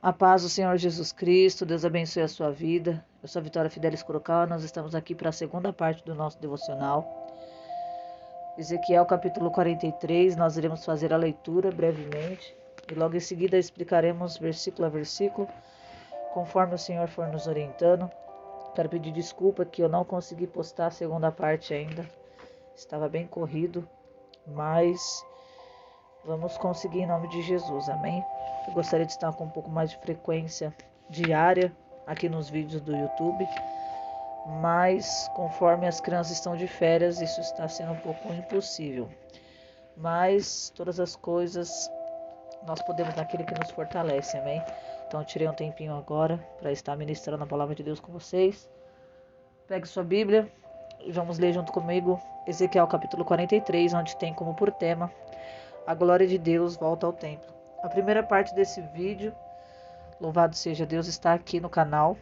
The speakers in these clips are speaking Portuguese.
A paz do Senhor Jesus Cristo, Deus abençoe a sua vida. Eu sou a Vitória Fidelis Corocal, nós estamos aqui para a segunda parte do nosso devocional. Ezequiel capítulo 43, nós iremos fazer a leitura brevemente e logo em seguida explicaremos versículo a versículo, conforme o Senhor for nos orientando. Quero pedir desculpa que eu não consegui postar a segunda parte ainda, estava bem corrido, mas vamos conseguir em nome de Jesus, amém? Eu gostaria de estar com um pouco mais de frequência diária aqui nos vídeos do YouTube, mas conforme as crianças estão de férias, isso está sendo um pouco impossível. Mas todas as coisas nós podemos naquele que nos fortalece, amém? Então eu tirei um tempinho agora para estar ministrando a palavra de Deus com vocês. Pegue sua Bíblia e vamos ler junto comigo Ezequiel capítulo 43, onde tem como por tema a glória de Deus volta ao templo. A primeira parte desse vídeo, louvado seja Deus, está aqui no canal.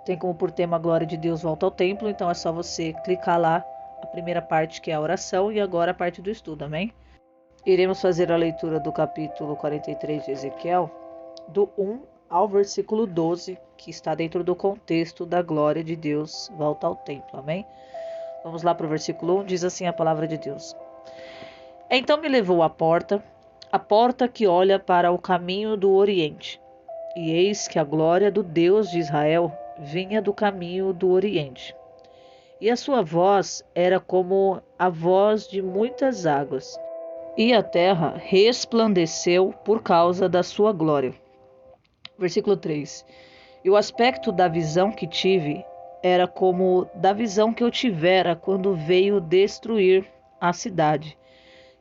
Tem como por tema a glória de Deus volta ao templo, então é só você clicar lá, a primeira parte que é a oração e agora a parte do estudo, amém? Iremos fazer a leitura do capítulo 43 de Ezequiel, do 1 ao versículo 12, que está dentro do contexto da glória de Deus volta ao templo, amém? Vamos lá para o versículo 1, diz assim a palavra de Deus. Então me levou à porta que olha para o caminho do Oriente. E eis que a glória do Deus de Israel vinha do caminho do Oriente. E a sua voz era como a voz de muitas águas. E a terra resplandeceu por causa da sua glória. Versículo 3. E o aspecto da visão que tive era como da visão que eu tivera quando veio destruir a cidade.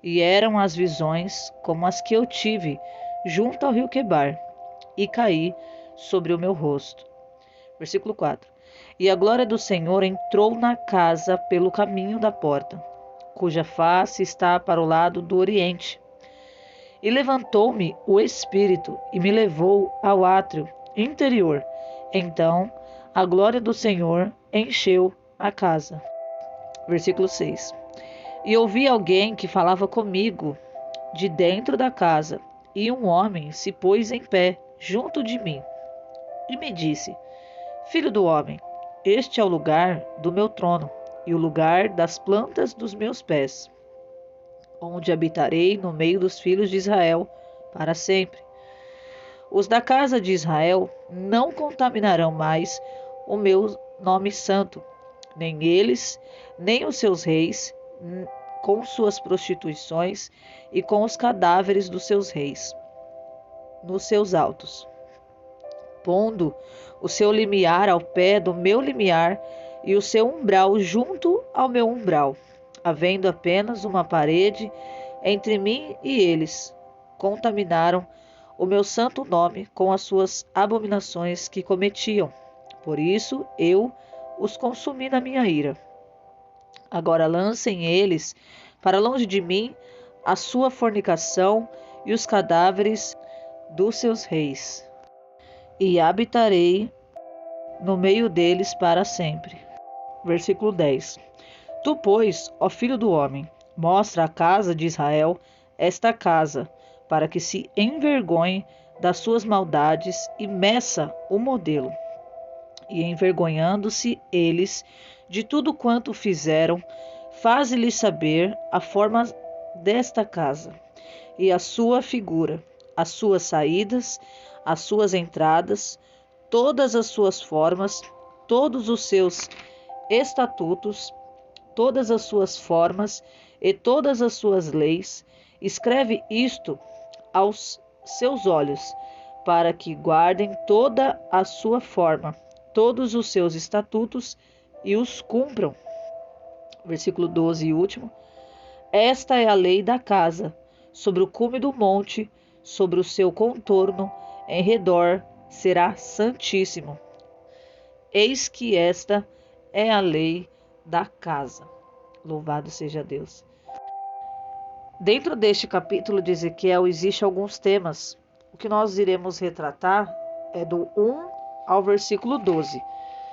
E eram as visões como as que eu tive junto ao rio Quebar, e caí sobre o meu rosto. Versículo 4. E a glória do Senhor entrou na casa pelo caminho da porta, cuja face está para o lado do oriente. E levantou-me o Espírito e me levou ao átrio interior. Então a glória do Senhor encheu a casa. Versículo 6. E ouvi alguém que falava comigo de dentro da casa, e um homem se pôs em pé junto de mim, e me disse: Filho do homem, este é o lugar do meu trono, e o lugar das plantas dos meus pés, onde habitarei no meio dos filhos de Israel para sempre. Os da casa de Israel não contaminarão mais o meu nome santo, nem eles, nem os seus reis, com suas prostituições e com os cadáveres dos seus reis, nos seus altos, pondo o seu limiar ao pé do meu limiar e o seu umbral junto ao meu umbral, havendo apenas uma parede entre mim e eles. Contaminaram o meu santo nome com as suas abominações que cometiam. Por isso eu os consumi na minha ira. Agora lancem eles para longe de mim a sua fornicação e os cadáveres dos seus reis, e habitarei no meio deles para sempre. Versículo 10. Tu, pois, ó filho do homem, mostra à casa de Israel esta casa, para que se envergonhe das suas maldades e meça o modelo. E envergonhando-se eles de tudo quanto fizeram, faze-lhes saber a forma desta casa, e a sua figura, as suas saídas, as suas entradas, todas as suas formas, todos os seus estatutos, todas as suas formas e todas as suas leis. Escreve isto aos seus olhos, para que guardem toda a sua forma, todos os seus estatutos e os cumpram. Versículo 12 e último. Esta é a lei da casa, sobre o cume do monte, sobre o seu contorno, em redor, será santíssimo. Eis que esta é a lei da casa. Louvado seja Deus. Dentro deste capítulo de Ezequiel existem alguns temas. O que nós iremos retratar é do 1 ao versículo 12.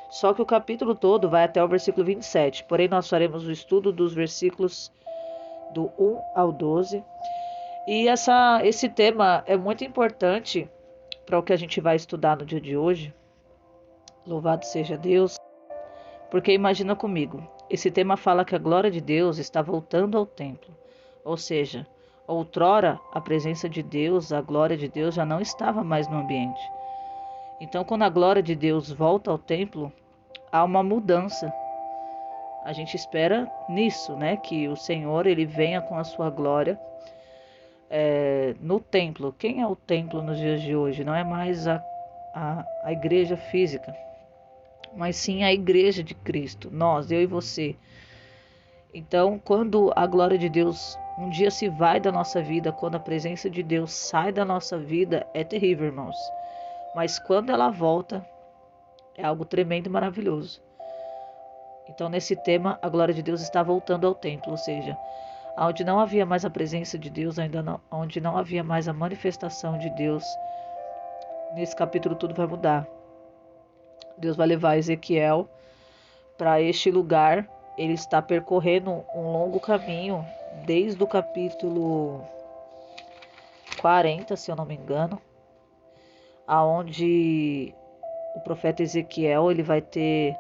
Só que o capítulo todo vai até o versículo 27. Porém, nós faremos o estudo dos versículos do 1 ao 12. E esse tema é muito importante para o que a gente vai estudar no dia de hoje. Louvado seja Deus. Porque imagina comigo, esse tema fala que a glória de Deus está voltando ao templo. Ou seja, outrora a presença de Deus, a glória de Deus já não estava mais no ambiente. Então, quando a glória de Deus volta ao templo, há uma mudança. A gente espera nisso, né? Que o Senhor ele venha com a sua glória no templo. Quem é o templo nos dias de hoje? Não é mais a igreja física, mas sim a igreja de Cristo. Nós, eu e você. Então, quando a glória de Deus um dia se vai da nossa vida, quando a presença de Deus sai da nossa vida, é terrível, irmãos. Mas quando ela volta, é algo tremendo e maravilhoso. Então, nesse tema, a glória de Deus está voltando ao templo, ou seja, onde não havia mais a presença de Deus, onde não havia mais a manifestação de Deus, nesse capítulo tudo vai mudar. Deus vai levar Ezequiel para este lugar. Ele está percorrendo um longo caminho, desde o capítulo 40, se eu não me engano, aonde o profeta Ezequiel ele vai ter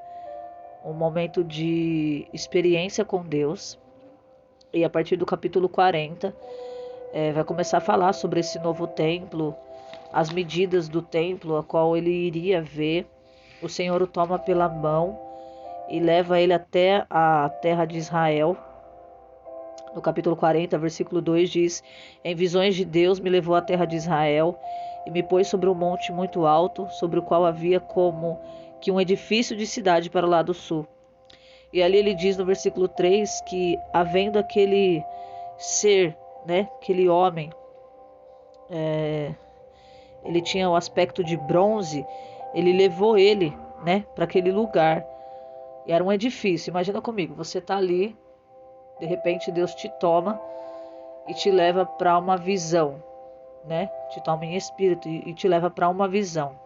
um momento de experiência com Deus. E a partir do capítulo 40, vai começar a falar sobre esse novo templo, as medidas do templo, a qual ele iria ver. O Senhor o toma pela mão e leva ele até a terra de Israel. No capítulo 40, versículo 2 diz: Em visões de Deus me levou à terra de Israel e me pôs sobre um monte muito alto, sobre o qual havia como que um edifício de cidade para o lado sul. E ali ele diz no versículo 3 que, havendo aquele ser, né, aquele homem, ele tinha o aspecto de bronze, ele levou ele, né, para aquele lugar. E era um edifício. Imagina comigo, você está ali, de repente Deus te toma e te leva para uma visão, né? Te toma em espírito e te leva para uma visão.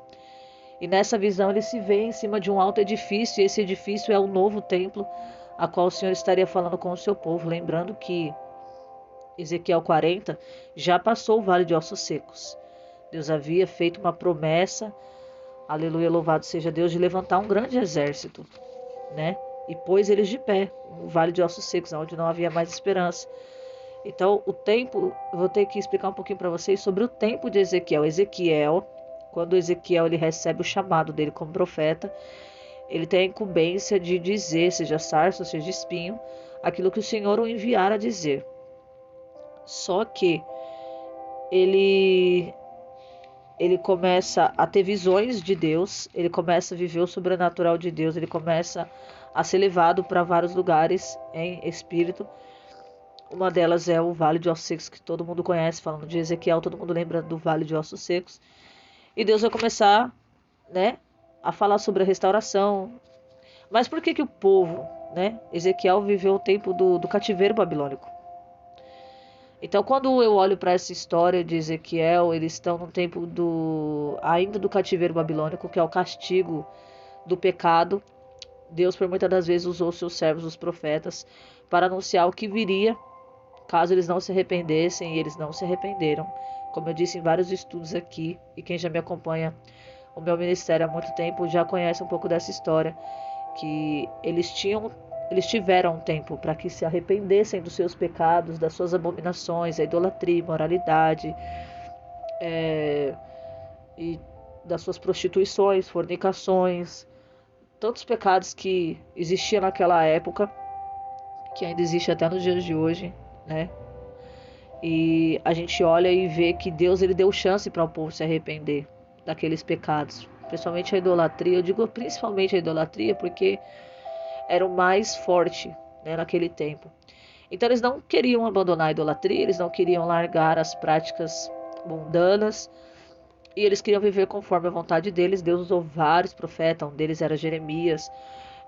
E nessa visão ele se vê em cima de um alto edifício, e esse edifício é o novo templo, a qual o Senhor estaria falando com o seu povo. Lembrando que Ezequiel 40 já passou o vale de ossos secos. Deus havia feito uma promessa, aleluia, louvado seja Deus, de levantar um grande exército, né? E pôs eles de pé, um vale de ossos secos, onde não havia mais esperança. Então, o tempo, eu vou ter que explicar um pouquinho para vocês sobre o tempo de Ezequiel. Ezequiel, quando Ezequiel ele recebe o chamado dele como profeta, ele tem a incumbência de dizer, seja sarça, seja espinho, aquilo que o Senhor o enviar a dizer. Só que ele começa a ter visões de Deus, ele começa a viver o sobrenatural de Deus, ele começa a ser levado para vários lugares em espírito. Uma delas é o Vale de Ossos Secos, que todo mundo conhece, falando de Ezequiel, todo mundo lembra do Vale de Ossos Secos. E Deus vai começar, né, a falar sobre a restauração. Mas por que o povo, né, Ezequiel viveu o tempo do cativeiro babilônico? Então, quando eu olho para essa história de Ezequiel, eles estão no tempo ainda do cativeiro babilônico, que é o castigo do pecado. Deus, por muitas das vezes, usou seus servos, os profetas, para anunciar o que viria, caso eles não se arrependessem, e eles não se arrependeram. Como eu disse em vários estudos aqui, e quem já me acompanha o meu ministério há muito tempo já conhece um pouco dessa história, que eles tiveram um tempo para que se arrependessem dos seus pecados, das suas abominações, a idolatria, imoralidade, e das suas prostituições, fornicações, tantos pecados que existiam naquela época, que ainda existe até nos dias de hoje, né? E a gente olha e vê que Deus ele deu chance para o povo se arrepender daqueles pecados, principalmente a idolatria. Eu digo principalmente a idolatria porque era o mais forte, né, naquele tempo. Então eles não queriam abandonar a idolatria, eles não queriam largar as práticas mundanas, e eles queriam viver conforme a vontade deles. Deus usou vários profetas, um deles era Jeremias,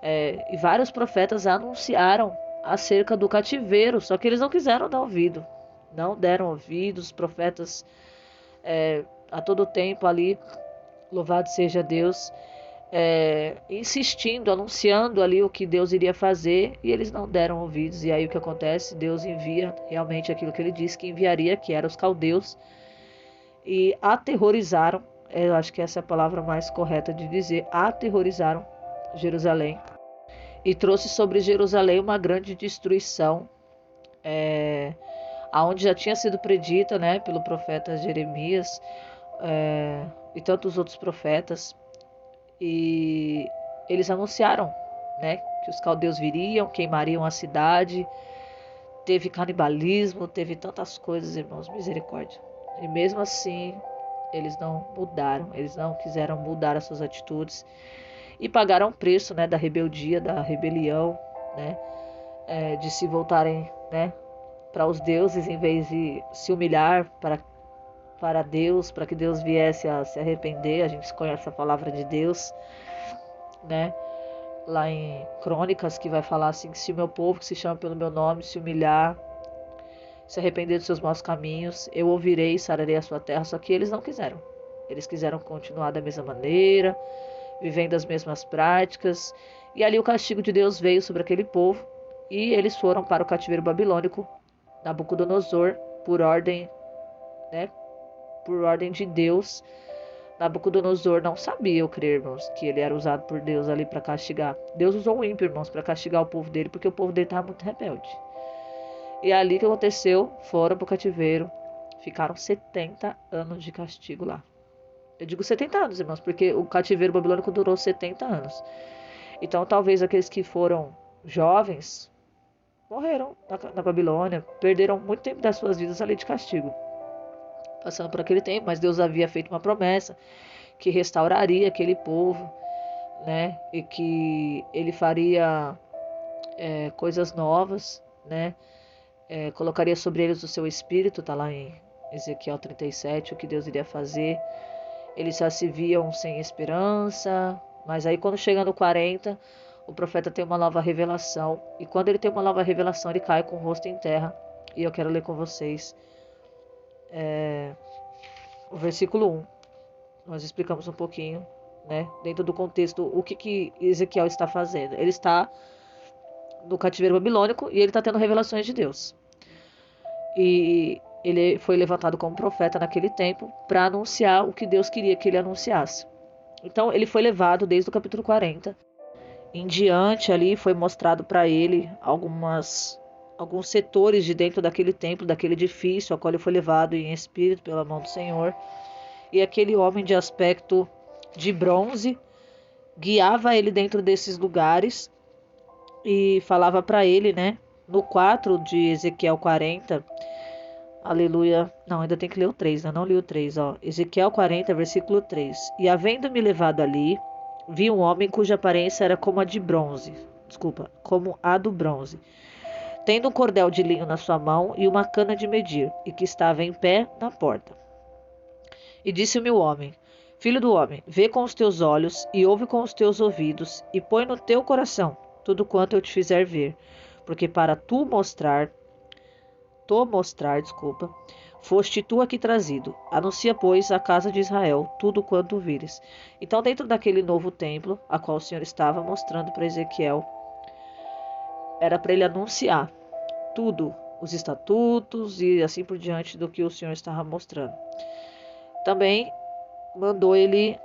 e vários profetas anunciaram acerca do cativeiro, só que eles não quiseram dar ouvido, não deram ouvidos. Os profetas a todo tempo ali, louvado seja Deus, insistindo, anunciando ali o que Deus iria fazer, e eles não deram ouvidos. E aí o que acontece? Deus envia realmente aquilo que ele disse que enviaria, que eram os caldeus, e aterrorizaram eu acho que essa é a palavra mais correta de dizer, aterrorizaram Jerusalém e trouxe sobre Jerusalém uma grande destruição, aonde já tinha sido predita, né, pelo profeta Jeremias, e tantos outros profetas, e eles anunciaram, né, que os caldeus viriam, queimariam a cidade, teve canibalismo, teve tantas coisas, irmãos, misericórdia. E mesmo assim, eles não mudaram, eles não quiseram mudar as suas atitudes e pagaram o preço, né, da rebeldia, da rebelião, né, de se voltarem, né, para os deuses em vez de se humilhar para Deus, para que Deus viesse a se arrepender. A gente conhece a palavra de Deus, né? Lá em Crônicas, que vai falar assim, que se o meu povo que se chama pelo meu nome se humilhar, se arrepender dos seus maus caminhos, eu ouvirei e sararei a sua terra. Só que eles não quiseram. Eles quiseram continuar da mesma maneira, vivendo as mesmas práticas. E ali o castigo de Deus veio sobre aquele povo e eles foram para o cativeiro babilônico. Nabucodonosor, por ordem, né, por ordem de Deus, Nabucodonosor não sabia, eu creio, irmãos, que ele era usado por Deus ali para castigar. Deus usou o ímpio, irmãos, para castigar o povo dele, porque o povo dele estava muito rebelde. E ali que aconteceu, foram para o cativeiro, ficaram 70 anos de castigo lá. Eu digo 70 anos, irmãos, porque o cativeiro babilônico durou 70 anos. Então, talvez aqueles que foram jovens morreram na Babilônia, perderam muito tempo das suas vidas ali de castigo, passando por aquele tempo, mas Deus havia feito uma promessa que restauraria aquele povo, né, e que ele faria coisas novas, né, colocaria sobre eles o seu espírito, está lá em Ezequiel 37, o que Deus iria fazer. Eles já se viam sem esperança, mas aí quando chega no 40, o profeta tem uma nova revelação, e quando ele tem uma nova revelação, ele cai com o rosto em terra, e eu quero ler com vocês o versículo 1. Nós explicamos um pouquinho, né, dentro do contexto, o que Ezequiel está fazendo. Ele está no cativeiro babilônico e ele está tendo revelações de Deus. E ele foi levantado como profeta naquele tempo para anunciar o que Deus queria que ele anunciasse. Então ele foi levado desde o capítulo 40 em diante, ali foi mostrado para ele alguns setores de dentro daquele templo, daquele edifício, ao qual ele foi levado em espírito pela mão do Senhor. E aquele homem de aspecto de bronze guiava ele dentro desses lugares e falava para ele, né, no 4 de Ezequiel 40, aleluia, não, ainda tem que ler o 3, né? Não li o 3, ó. Ezequiel 40, versículo 3. E havendo-me levado ali, vi um homem cuja aparência era como a do bronze, tendo um cordel de linho na sua mão e uma cana de medir, e que estava em pé na porta. E disse-me o homem: Filho do homem, vê com os teus olhos e ouve com os teus ouvidos, e põe no teu coração tudo quanto eu te fizer ver, porque para mostrar, foste tu aqui trazido. Anuncia, pois, à casa de Israel tudo quanto vires. Então, dentro daquele novo templo, a qual o Senhor estava mostrando para Ezequiel, era para ele anunciar tudo, os estatutos e assim por diante do que o Senhor estava mostrando. Também mandou ele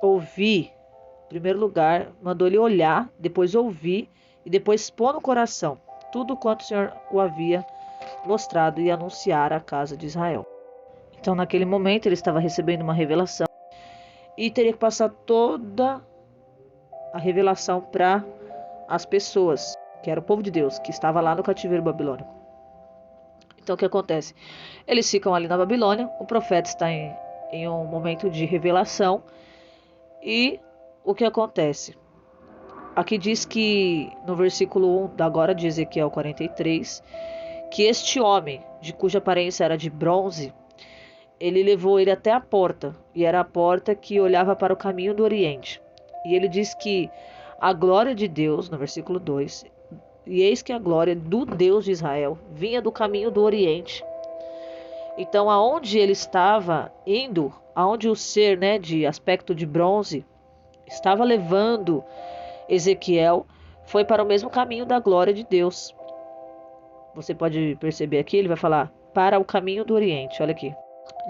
ouvir, em primeiro lugar, mandou ele olhar, depois ouvir e depois pôr no coração tudo quanto o Senhor o havia mostrado e anunciar à casa de Israel. Então, naquele momento, ele estava recebendo uma revelação e teria que passar toda a revelação para as pessoas, que era o povo de Deus, que estava lá no cativeiro babilônico. Então, o que acontece? Eles ficam ali na Babilônia, o profeta está em um momento de revelação, e o que acontece? Aqui diz que, no versículo 1 agora de Ezequiel 43, que este homem, de cuja aparência era de bronze, ele levou ele até a porta, e era a porta que olhava para o caminho do Oriente. E ele diz que a glória de Deus, no versículo 2, e eis que a glória do Deus de Israel vinha do caminho do Oriente. Então, aonde ele estava indo, aonde o ser, né, de aspecto de bronze estava levando Ezequiel, foi para o mesmo caminho da glória de Deus. Você pode perceber aqui, ele vai falar para o caminho do Oriente. Olha aqui.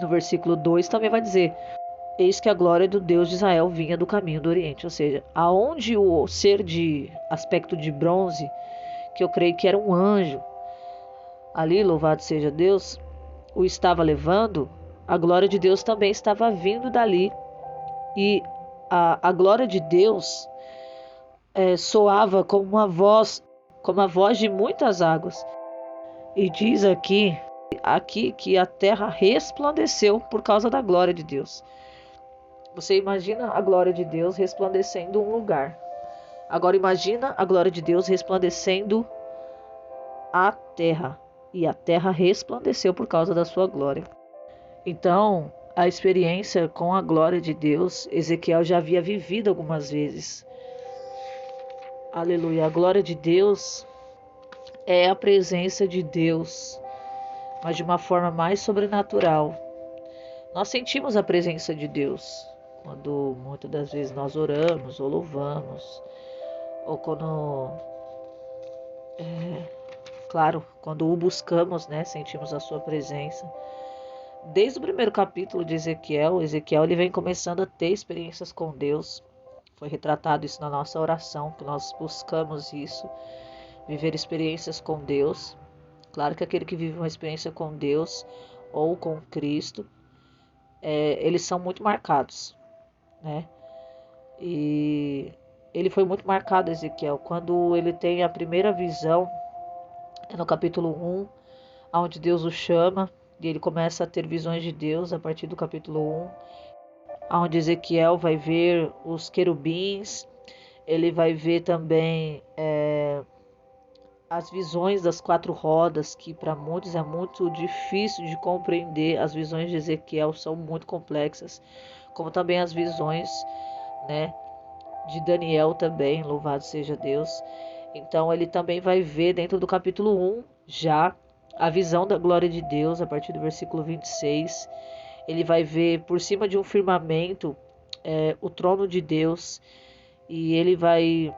No versículo 2 também vai dizer eis que a glória do Deus de Israel vinha do caminho do Oriente. Ou seja, aonde o ser de aspecto de bronze, que eu creio que era um anjo, ali, louvado seja Deus, o estava levando, a glória de Deus também estava vindo dali. E a glória de Deus soava como a voz de muitas águas. E diz aqui que a terra resplandeceu por causa da glória de Deus. Você imagina a glória de Deus resplandecendo um lugar. Agora imagina a glória de Deus resplandecendo a terra. E a terra resplandeceu por causa da sua glória. Então, a experiência com a glória de Deus, Ezequiel já havia vivido algumas vezes. Aleluia. A glória de Deus é a presença de Deus, mas de uma forma mais sobrenatural. Nós sentimos a presença de Deus quando muitas das vezes nós oramos ou louvamos, ou quando, claro, quando o buscamos, né, sentimos a sua presença. Desde o primeiro capítulo de Ezequiel ele vem começando a ter experiências com Deus. Foi retratado isso na nossa oração, que nós buscamos isso, viver experiências com Deus. Claro que aquele que vive uma experiência com Deus ou com Cristo, eles são muito marcados, né? E ele foi muito marcado, Ezequiel, quando ele tem a primeira visão, no capítulo 1, onde Deus o chama, e ele começa a ter visões de Deus a partir do capítulo 1, onde Ezequiel vai ver os querubins, ele vai ver também as visões das 4 rodas, que para muitos é muito difícil de compreender. As visões de Ezequiel são muito complexas, como também as visões, né, de Daniel também, louvado seja Deus. Então ele também vai ver dentro do capítulo 1 já a visão da glória de Deus, a partir do versículo 26. Ele vai ver por cima de um firmamento o trono de Deus, e ele vai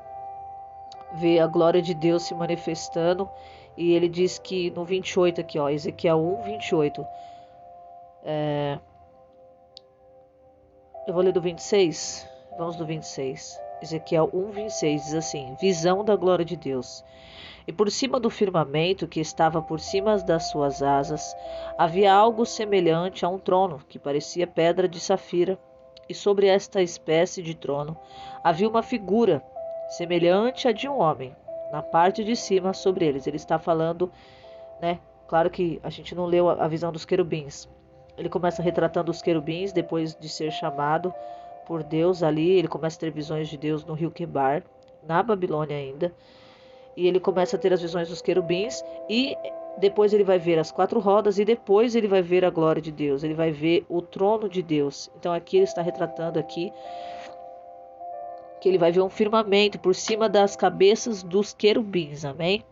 ver a glória de Deus se manifestando. E ele diz que no 28 aqui, ó, Ezequiel 1, 28. Eu vou ler do 26. Vamos do 26. Ezequiel 1, 26 diz assim: visão da glória de Deus. E por cima do firmamento, que estava por cima das suas asas, havia algo semelhante a um trono, que parecia pedra de safira. E sobre esta espécie de trono havia uma figura semelhante à de um homem, na parte de cima sobre eles. Ele está falando, né? Claro que a gente não leu a visão dos querubins. Ele começa retratando os querubins depois de ser chamado por Deus ali. Ele começa a ter visões de Deus no rio Quebar, na Babilônia ainda. E ele começa a ter as visões dos querubins, e depois ele vai ver as 4 rodas, e depois ele vai ver a glória de Deus. Ele vai ver o trono de Deus. Então aqui ele está retratando aqui que ele vai ver um firmamento por cima das cabeças dos querubins, amém?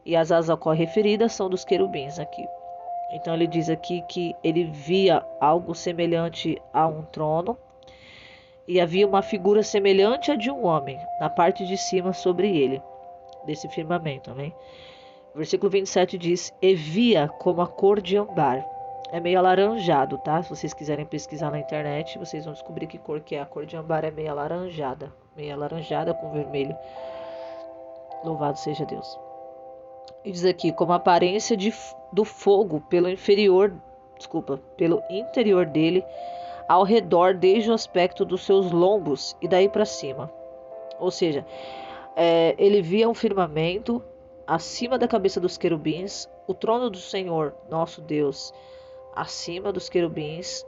E as asas ao qual referidas são dos querubins aqui. Então ele diz aqui que ele via algo semelhante a um trono, e havia uma figura semelhante à de um homem, na parte de cima sobre ele, desse firmamento, amém? Versículo 27 diz: e via como a cor de âmbar. É meio alaranjado, tá? Se vocês quiserem pesquisar na internet, vocês vão descobrir que cor que é. A cor de âmbar é meio alaranjada com vermelho. Louvado seja Deus. E diz aqui, como a aparência do fogo pelo interior dele, ao redor, desde o aspecto dos seus lombos e daí para cima. Ou seja, ele via um firmamento acima da cabeça dos querubins, o trono do Senhor, nosso Deus, acima dos querubins.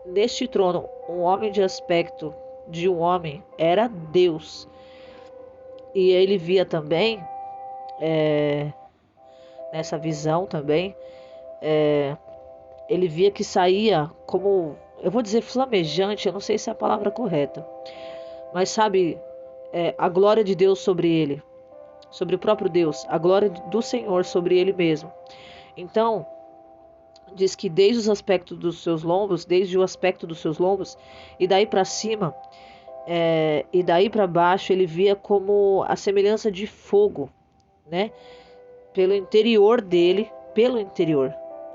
Neste trono, um homem de aspecto de um homem era Deus. E ele via também, nessa visão também, ele via que saía como, eu vou dizer flamejante, eu não sei se é a palavra correta, mas sabe, a glória de Deus sobre ele, sobre o próprio Deus, a glória do Senhor sobre ele mesmo. Então, diz que desde o aspecto dos seus lombos, e daí para cima, e daí para baixo, ele via como a semelhança de fogo, né? Pelo interior dele,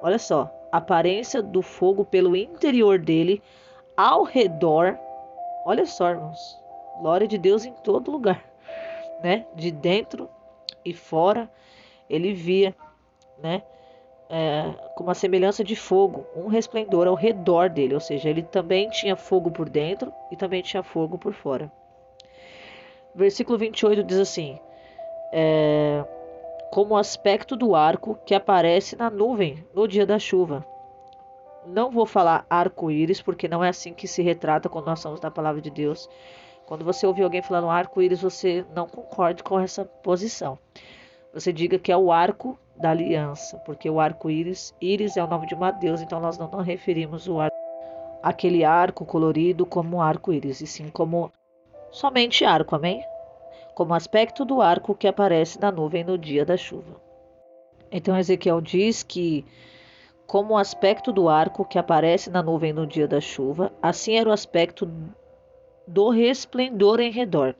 olha só, a aparência do fogo pelo interior dele, ao redor. Olha só, irmãos, glória de Deus em todo lugar, né? De dentro e fora, ele via, né? Com uma semelhança de fogo, um resplendor ao redor dele, ou seja, ele também tinha fogo por dentro e também tinha fogo por fora. Versículo 28 diz assim: como o aspecto do arco que aparece na nuvem no dia da chuva. Não vou falar arco-íris, porque não é assim que se retrata quando nós somos da palavra de Deus. Quando você ouvir alguém falando arco-íris, você não concorde com essa posição. Você diga que é o arco da aliança, porque o arco-íris, íris é o nome de uma deusa, então nós não referimos aquele arco colorido como arco-íris, e sim como somente arco, amém? Como aspecto do arco que aparece na nuvem no dia da chuva. Então Ezequiel diz que, como o aspecto do arco que aparece na nuvem no dia da chuva, assim era o aspecto do resplendor em redor.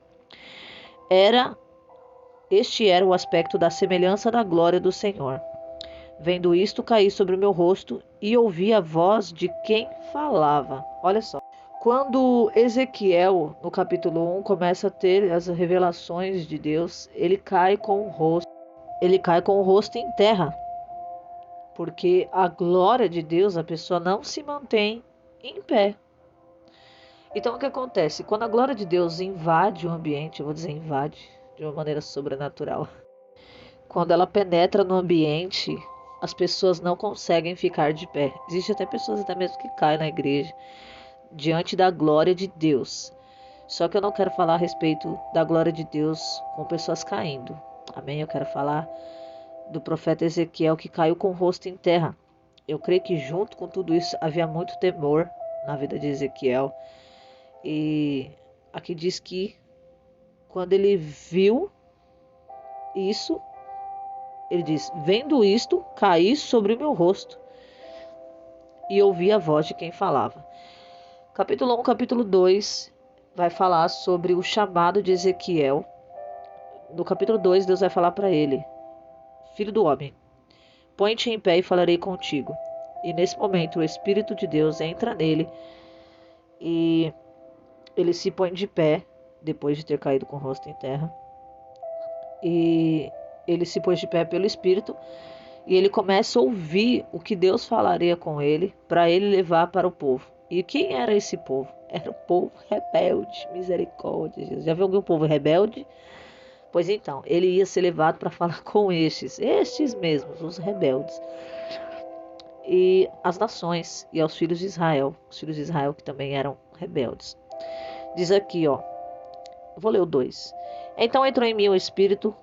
Este era o aspecto da semelhança da glória do Senhor. Vendo isto, caí sobre o meu rosto e ouvi a voz de quem falava. Olha só. Quando Ezequiel, no capítulo 1, começa a ter as revelações de Deus, ele cai com o rosto em terra. Porque a glória de Deus, a pessoa não se mantém em pé. Então o que acontece? Quando a glória de Deus invade o ambiente, eu vou dizer invade de uma maneira sobrenatural. Quando ela penetra no ambiente, as pessoas não conseguem ficar de pé. Existem até pessoas até mesmo que caem na igreja diante da glória de Deus. Só que eu não quero falar a respeito da glória de Deus com pessoas caindo. Amém? Eu quero falar do profeta Ezequiel que caiu com o rosto em terra. Eu creio que junto com tudo isso havia muito temor na vida de Ezequiel. E aqui diz que quando ele viu isso, ele diz: vendo isto, caí sobre o meu rosto e ouvi a voz de quem falava. Capítulo 1, capítulo 2 vai falar sobre o chamado de Ezequiel. No capítulo 2, Deus vai falar para ele: filho do homem, põe-te em pé e falarei contigo. E nesse momento o Espírito de Deus entra nele e ele se põe de pé, depois de ter caído com o rosto em terra. E ele se pôs de pé pelo Espírito e ele começa a ouvir o que Deus falaria com ele para ele levar para o povo. E quem era esse povo? Era o povo rebelde, misericórdia, Jesus. Já viu algum povo rebelde? Pois então, ele ia ser levado para falar com estes mesmos, os rebeldes. E as nações e aos filhos de Israel, os filhos de Israel que também eram rebeldes. Diz aqui, ó, vou ler o 2. Então entrou em mim o Espírito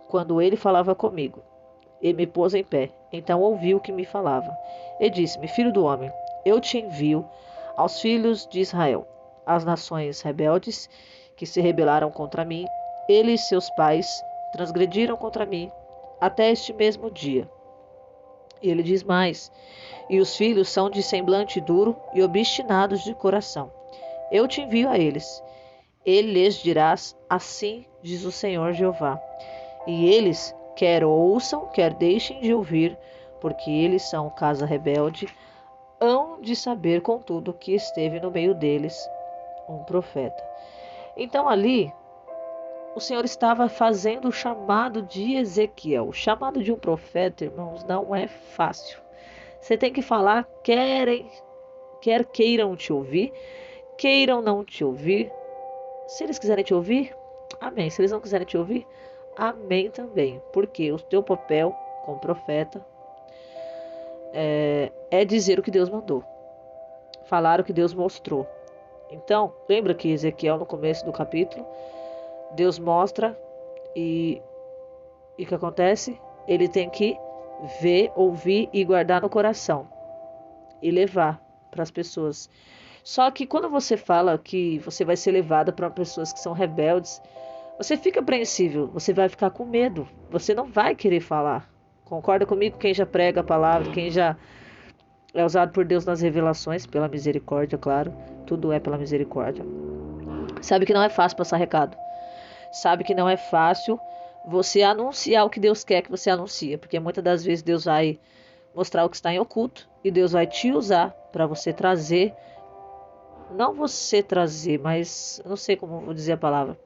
quando ele falava comigo, e me pôs em pé. Então ouvi o que me falava. E disse-me: filho do homem, eu te envio aos filhos de Israel, às nações rebeldes que se rebelaram contra mim. Eles e seus pais transgrediram contra mim até este mesmo dia. E ele diz mais: e os filhos são de semblante duro e obstinados de coração. Eu te envio a eles. Ele lhes dirás: assim diz o Senhor Jeová. E eles, quer ouçam, quer deixem de ouvir, porque eles são casa rebelde, hão de saber, contudo, que esteve no meio deles um profeta. Então ali, o Senhor estava fazendo o chamado de Ezequiel. O chamado de um profeta, irmãos, não é fácil. Você tem que falar, quer queiram te ouvir, queiram não te ouvir. Se eles quiserem te ouvir, amém. Se eles não quiserem te ouvir, amém também. Porque o teu papel como profeta é dizer o que Deus mandou, falar o que Deus mostrou. Então, lembra que Ezequiel, no começo do capítulo, Deus mostra e o que acontece? Ele tem que ver, ouvir e guardar no coração e levar para as pessoas. Só que quando você fala que você vai ser levada para pessoas que são rebeldes, você fica apreensível, você vai ficar com medo, você não vai querer falar. Concorda comigo? Quem já prega a palavra, quem já é usado por Deus nas revelações, pela misericórdia, claro, tudo é pela misericórdia. Sabe que não é fácil passar recado. Sabe que não é fácil você anunciar o que Deus quer que você anuncie, porque muitas das vezes Deus vai mostrar o que está em oculto e Deus vai te usar para você trazer não você trazer, mas eu não sei como vou dizer a palavra.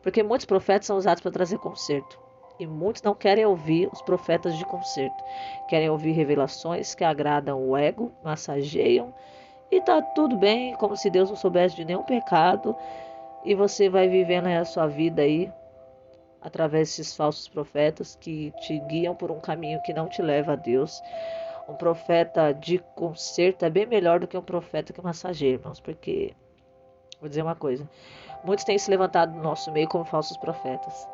Porque muitos profetas são usados para trazer conserto. E muitos não querem ouvir os profetas de conserto. Querem ouvir revelações que agradam o ego, massageiam. E tá tudo bem, como se Deus não soubesse de nenhum pecado. E você vai vivendo a sua vida aí, através desses falsos profetas que te guiam por um caminho que não te leva a Deus. Um profeta de conserto é bem melhor do que um profeta que massageia, irmãos. Porque, vou dizer uma coisa, muitos têm se levantado no nosso meio como falsos profetas.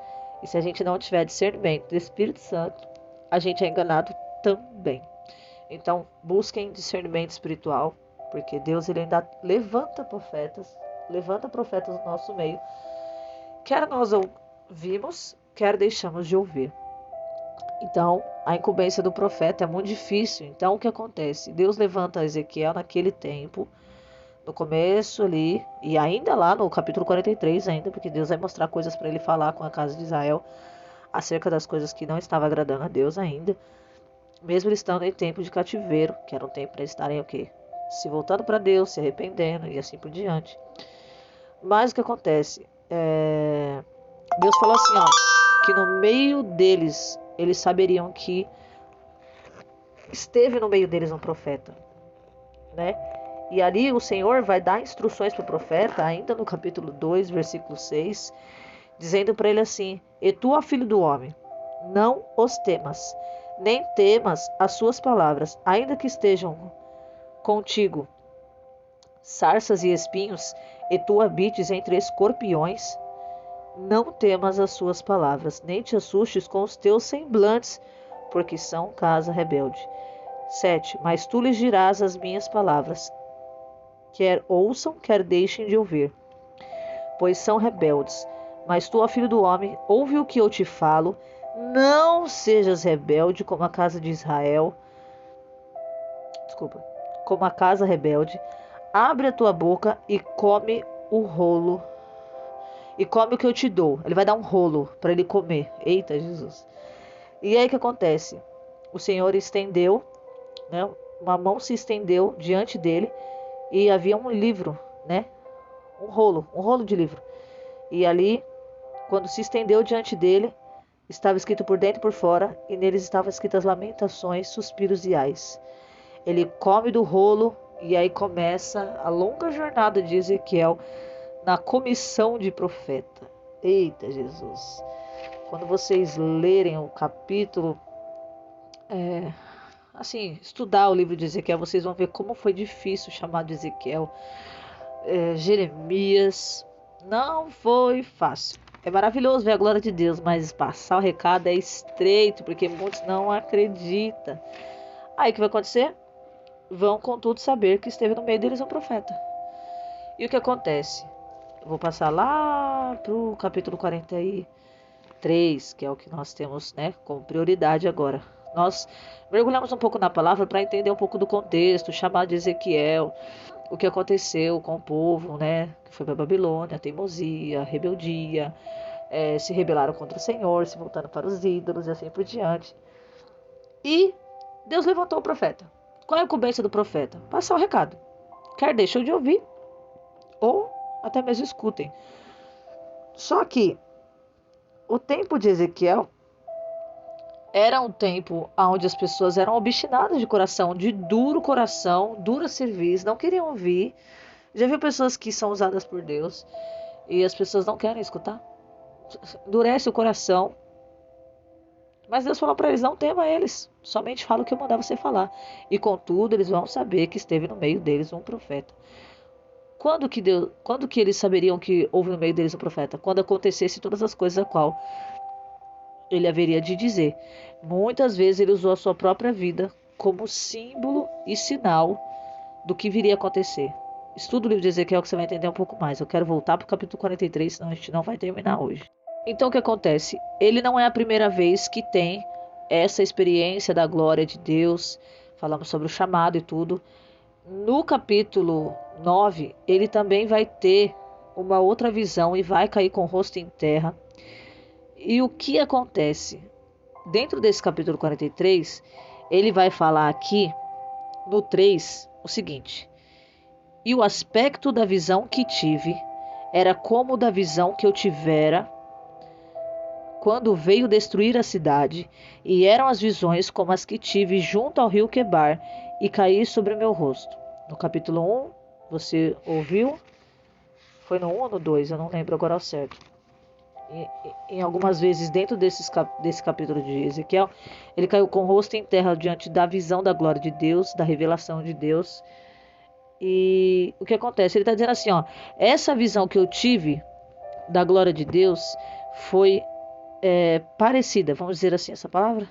E se a gente não tiver discernimento do Espírito Santo, a gente é enganado também. Então, busquem discernimento espiritual, porque Deus ele ainda levanta profetas no nosso meio. Quer nós ouvimos, quer deixamos de ouvir. Então, a incumbência do profeta é muito difícil. Então, o que acontece? Deus levanta Ezequiel naquele tempo, no começo ali, e ainda lá no capítulo 43 ainda, porque Deus vai mostrar coisas para ele falar com a casa de Israel acerca das coisas que não estavam agradando a Deus ainda, mesmo eles estando em tempo de cativeiro, que era um tempo para eles estarem o quê? Se voltando para Deus, se arrependendo e assim por diante. Mas o que acontece? Deus falou assim, ó, que no meio deles, eles saberiam que esteve no meio deles um profeta, né? E ali o Senhor vai dar instruções para o profeta, ainda no capítulo 2, versículo 6, dizendo para ele assim: E tu, ó filho do homem, não os temas, nem temas as suas palavras, ainda que estejam contigo sarças e espinhos, e tu habites entre escorpiões, não temas as suas palavras, nem te assustes com os teus semblantes, porque são casa rebelde. 7. Mas tu lhes dirás as minhas palavras, quer ouçam, quer deixem de ouvir, pois são rebeldes. Mas tu, ó filho do homem, ouve o que eu te falo, não sejas rebelde como a casa de Israel, como a casa rebelde, abre a tua boca e come o rolo, e come o que eu te dou. Ele vai dar um rolo para ele comer. Eita, Jesus. E aí o que acontece? O Senhor estendeu, né? Uma mão se estendeu diante dele e havia um livro, né? Um rolo de livro. E ali, quando se estendeu diante dele, estava escrito por dentro e por fora, e neles estavam escritas lamentações, suspiros e ais. Ele come do rolo e aí começa a longa jornada de Ezequiel na comissão de profeta. Eita, Jesus. Quando vocês lerem o capítulo, estudar o livro de Ezequiel, vocês vão ver como foi difícil chamar de Ezequiel. Jeremias, não foi fácil. É maravilhoso ver a glória de Deus, mas passar o recado é estreito, porque muitos não acreditam. Aí o que vai acontecer? Vão, contudo, saber que esteve no meio deles um profeta. E o que acontece? Eu vou passar lá para o capítulo 43, que é o que nós temos, né, como prioridade agora. Nós mergulhamos um pouco na palavra para entender um pouco do contexto, chamar de Ezequiel, o que aconteceu com o povo, né, que foi para a Babilônia, teimosia, rebeldia, se rebelaram contra o Senhor, se voltaram para os ídolos e assim por diante. E Deus levantou o profeta. Qual é a incumbência do profeta? Passar o recado. Quer deixam de ouvir, ou até mesmo escutem. Só que o tempo de Ezequiel era um tempo onde as pessoas eram obstinadas de coração, de duro coração, dura serviço, não queriam ouvir. Já viu pessoas que são usadas por Deus e as pessoas não querem escutar? Endurece o coração. Mas Deus falou para eles: não tema eles, somente fala o que eu mandar você falar. E contudo, eles vão saber que esteve no meio deles um profeta. Quando que eles saberiam que houve no meio deles um profeta? Quando acontecesse todas as coisas a qual ele haveria de dizer. Muitas vezes ele usou a sua própria vida como símbolo e sinal do que viria a acontecer. Estuda o livro de Ezequiel que você vai entender um pouco mais. Eu quero voltar para o capítulo 43, senão a gente não vai terminar hoje. Então o que acontece? Ele não é a primeira vez que tem essa experiência da glória de Deus. Falamos sobre o chamado e tudo. No capítulo 9, ele também vai ter uma outra visão e vai cair com o rosto em terra. E o que acontece? Dentro desse capítulo 43, ele vai falar aqui no 3 o seguinte: E o aspecto da visão que tive era como da visão que eu tivera quando veio destruir a cidade, e eram as visões como as que tive junto ao rio Quebar, e caí sobre o meu rosto. No capítulo 1, você ouviu? Foi no 1 ou no 2? Eu não lembro agora ao certo. Em algumas vezes dentro desse capítulo de Ezequiel, ele caiu com o rosto em terra diante da visão da glória de Deus, da revelação de Deus. E o que acontece? Ele está dizendo assim, ó, essa visão que eu tive da glória de Deus foi parecida, vamos dizer assim essa palavra?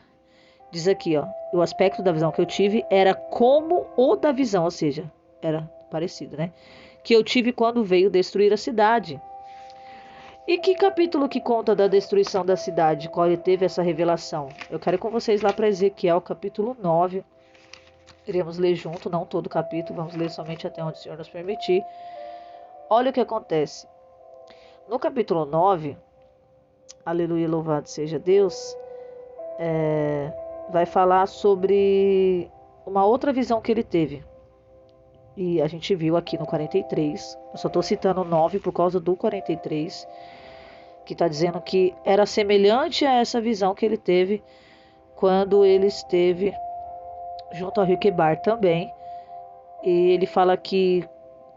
Diz aqui, ó, o aspecto da visão que eu tive era como o da visão, ou seja, era parecido, né? Que eu tive quando veio destruir a cidade. E que capítulo que conta da destruição da cidade, qual ele teve essa revelação? Eu quero ir com vocês lá para Ezequiel, capítulo 9. Iremos ler junto, não todo o capítulo, vamos ler somente até onde o Senhor nos permitir. Olha o que acontece. No capítulo 9, aleluia, louvado seja Deus, vai falar sobre uma outra visão que ele teve. E a gente viu aqui no 43, eu só estou citando o 9 por causa do 43, que está dizendo que era semelhante a essa visão que ele teve quando ele esteve junto ao rio Quebar também. E ele fala que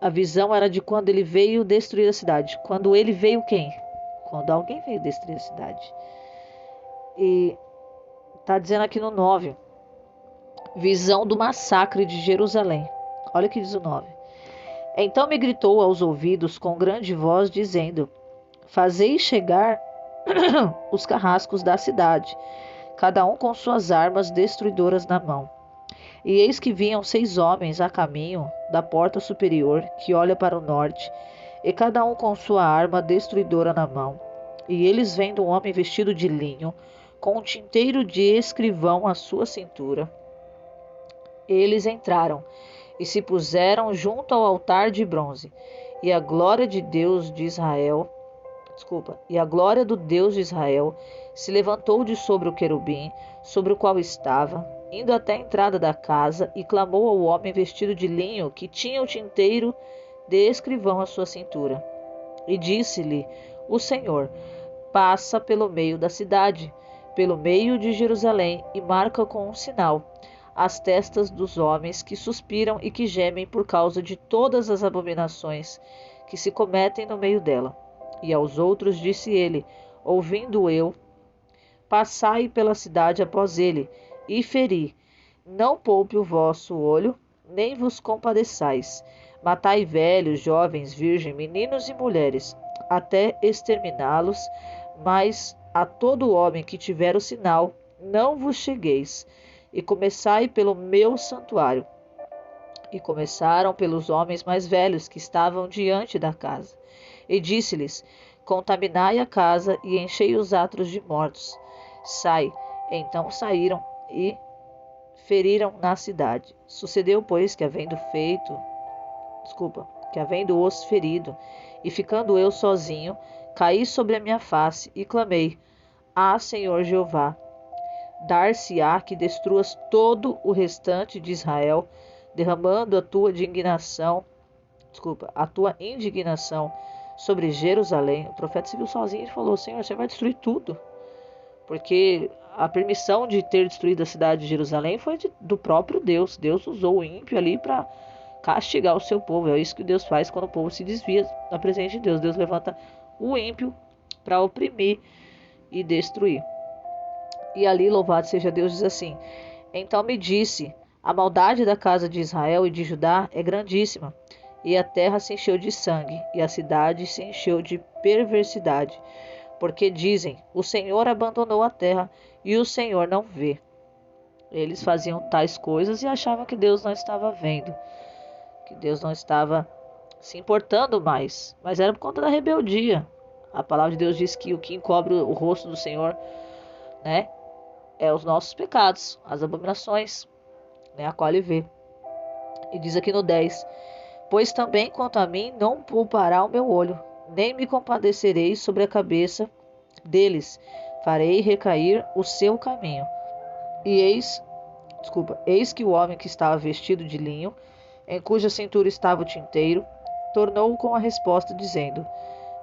a visão era de quando ele veio destruir a cidade. Quando ele veio quem? Quando alguém veio destruir a cidade. E está dizendo aqui no 9, visão do massacre de Jerusalém. Olha o que diz o 9. Então me gritou aos ouvidos com grande voz, dizendo: fazei chegar os carrascos da cidade, cada um com suas armas destruidoras na mão. E eis que vinham 6 homens a caminho da porta superior, que olha para o norte, e cada um com sua arma destruidora na mão. E eles vendo um homem vestido de linho, com um tinteiro de escrivão à sua cintura. Eles entraram e se puseram junto ao altar de bronze, e a glória de Deus de Israel, e a glória do Deus de Israel se levantou de sobre o querubim, sobre o qual estava, indo até a entrada da casa, e clamou ao homem vestido de linho, que tinha o tinteiro de escrivão à sua cintura. E disse-lhe o Senhor: passa pelo meio da cidade, pelo meio de Jerusalém, e marca com um sinal as testas dos homens que suspiram e que gemem por causa de todas as abominações que se cometem no meio dela. E aos outros disse ele, ouvindo eu: passai pela cidade após ele, e feri. Não poupe o vosso olho, nem vos compadeçais. Matai velhos, jovens, virgens, meninos e mulheres, até exterminá-los, mas a todo homem que tiver o sinal, não vos chegueis. E começai pelo meu santuário. E começaram pelos homens mais velhos que estavam diante da casa. E disse-lhes: contaminai a casa e enchei os atos de mortos. Sai. Então saíram e feriram na cidade. Sucedeu, pois, que havendo-os ferido, e ficando eu sozinho, caí sobre a minha face e clamei: ah, Senhor Jeová, dar-se-á que destruas todo o restante de Israel, derramando a tua indignação sobre Jerusalém. O profeta se viu sozinho e falou: Senhor, você vai destruir tudo. Porque a permissão de ter destruído a cidade de Jerusalém foi do próprio Deus. Deus usou o ímpio ali para castigar o seu povo. É isso que Deus faz quando o povo se desvia da presença de Deus. Deus levanta o ímpio para oprimir e destruir. E ali, louvado seja Deus, diz assim: então me disse: a maldade da casa de Israel e de Judá é grandíssima, e a terra se encheu de sangue, e a cidade se encheu de perversidade, porque dizem: o Senhor abandonou a terra, e o Senhor não vê. Eles faziam tais coisas e achavam que Deus não estava vendo, que Deus não estava se importando mais, mas era por conta da rebeldia. A palavra de Deus diz que o que encobre o rosto do Senhor, né, é os nossos pecados, as abominações, né, a qual ele vê. E diz aqui no 10: pois também quanto a mim não poupará o meu olho, nem me compadecerei sobre a cabeça deles, farei recair o seu caminho. E eis que o homem que estava vestido de linho em cuja cintura estava o tinteiro, tornou-o com a resposta, dizendo: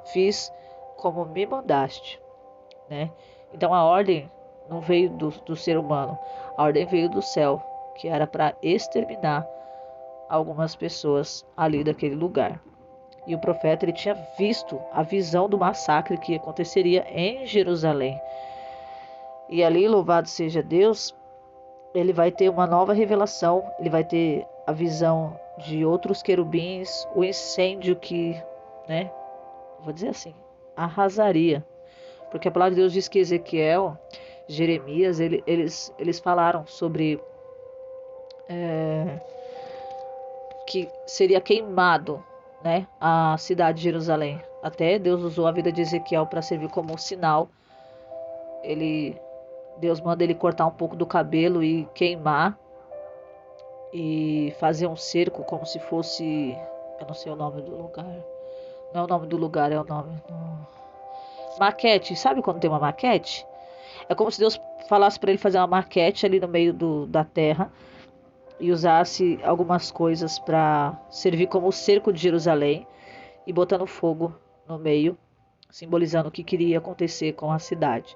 Fiz como me mandaste. Né? Então a ordem não veio do ser humano, a ordem veio do céu, que era para exterminar algumas pessoas ali daquele lugar. E o profeta ele tinha visto a visão do massacre que aconteceria em Jerusalém. E ali, louvado seja Deus, ele vai ter uma nova revelação, ele vai ter a visão de outros querubins, o incêndio que, né, vou dizer assim, arrasaria. Porque a palavra de Deus diz que Ezequiel, Jeremias, eles falaram sobre que seria queimado, né, a cidade de Jerusalém. Até Deus usou a vida de Ezequiel para servir como um sinal. Deus manda ele cortar um pouco do cabelo e queimar e fazer um cerco como se fosse, eu não sei o nome do lugar. Não é o nome do lugar, é o nome. Maquete. Sabe quando tem uma maquete? É como se Deus falasse para ele fazer uma maquete ali no meio da terra e usasse algumas coisas para servir como o cerco de Jerusalém e botando fogo no meio, simbolizando o que queria acontecer com a cidade.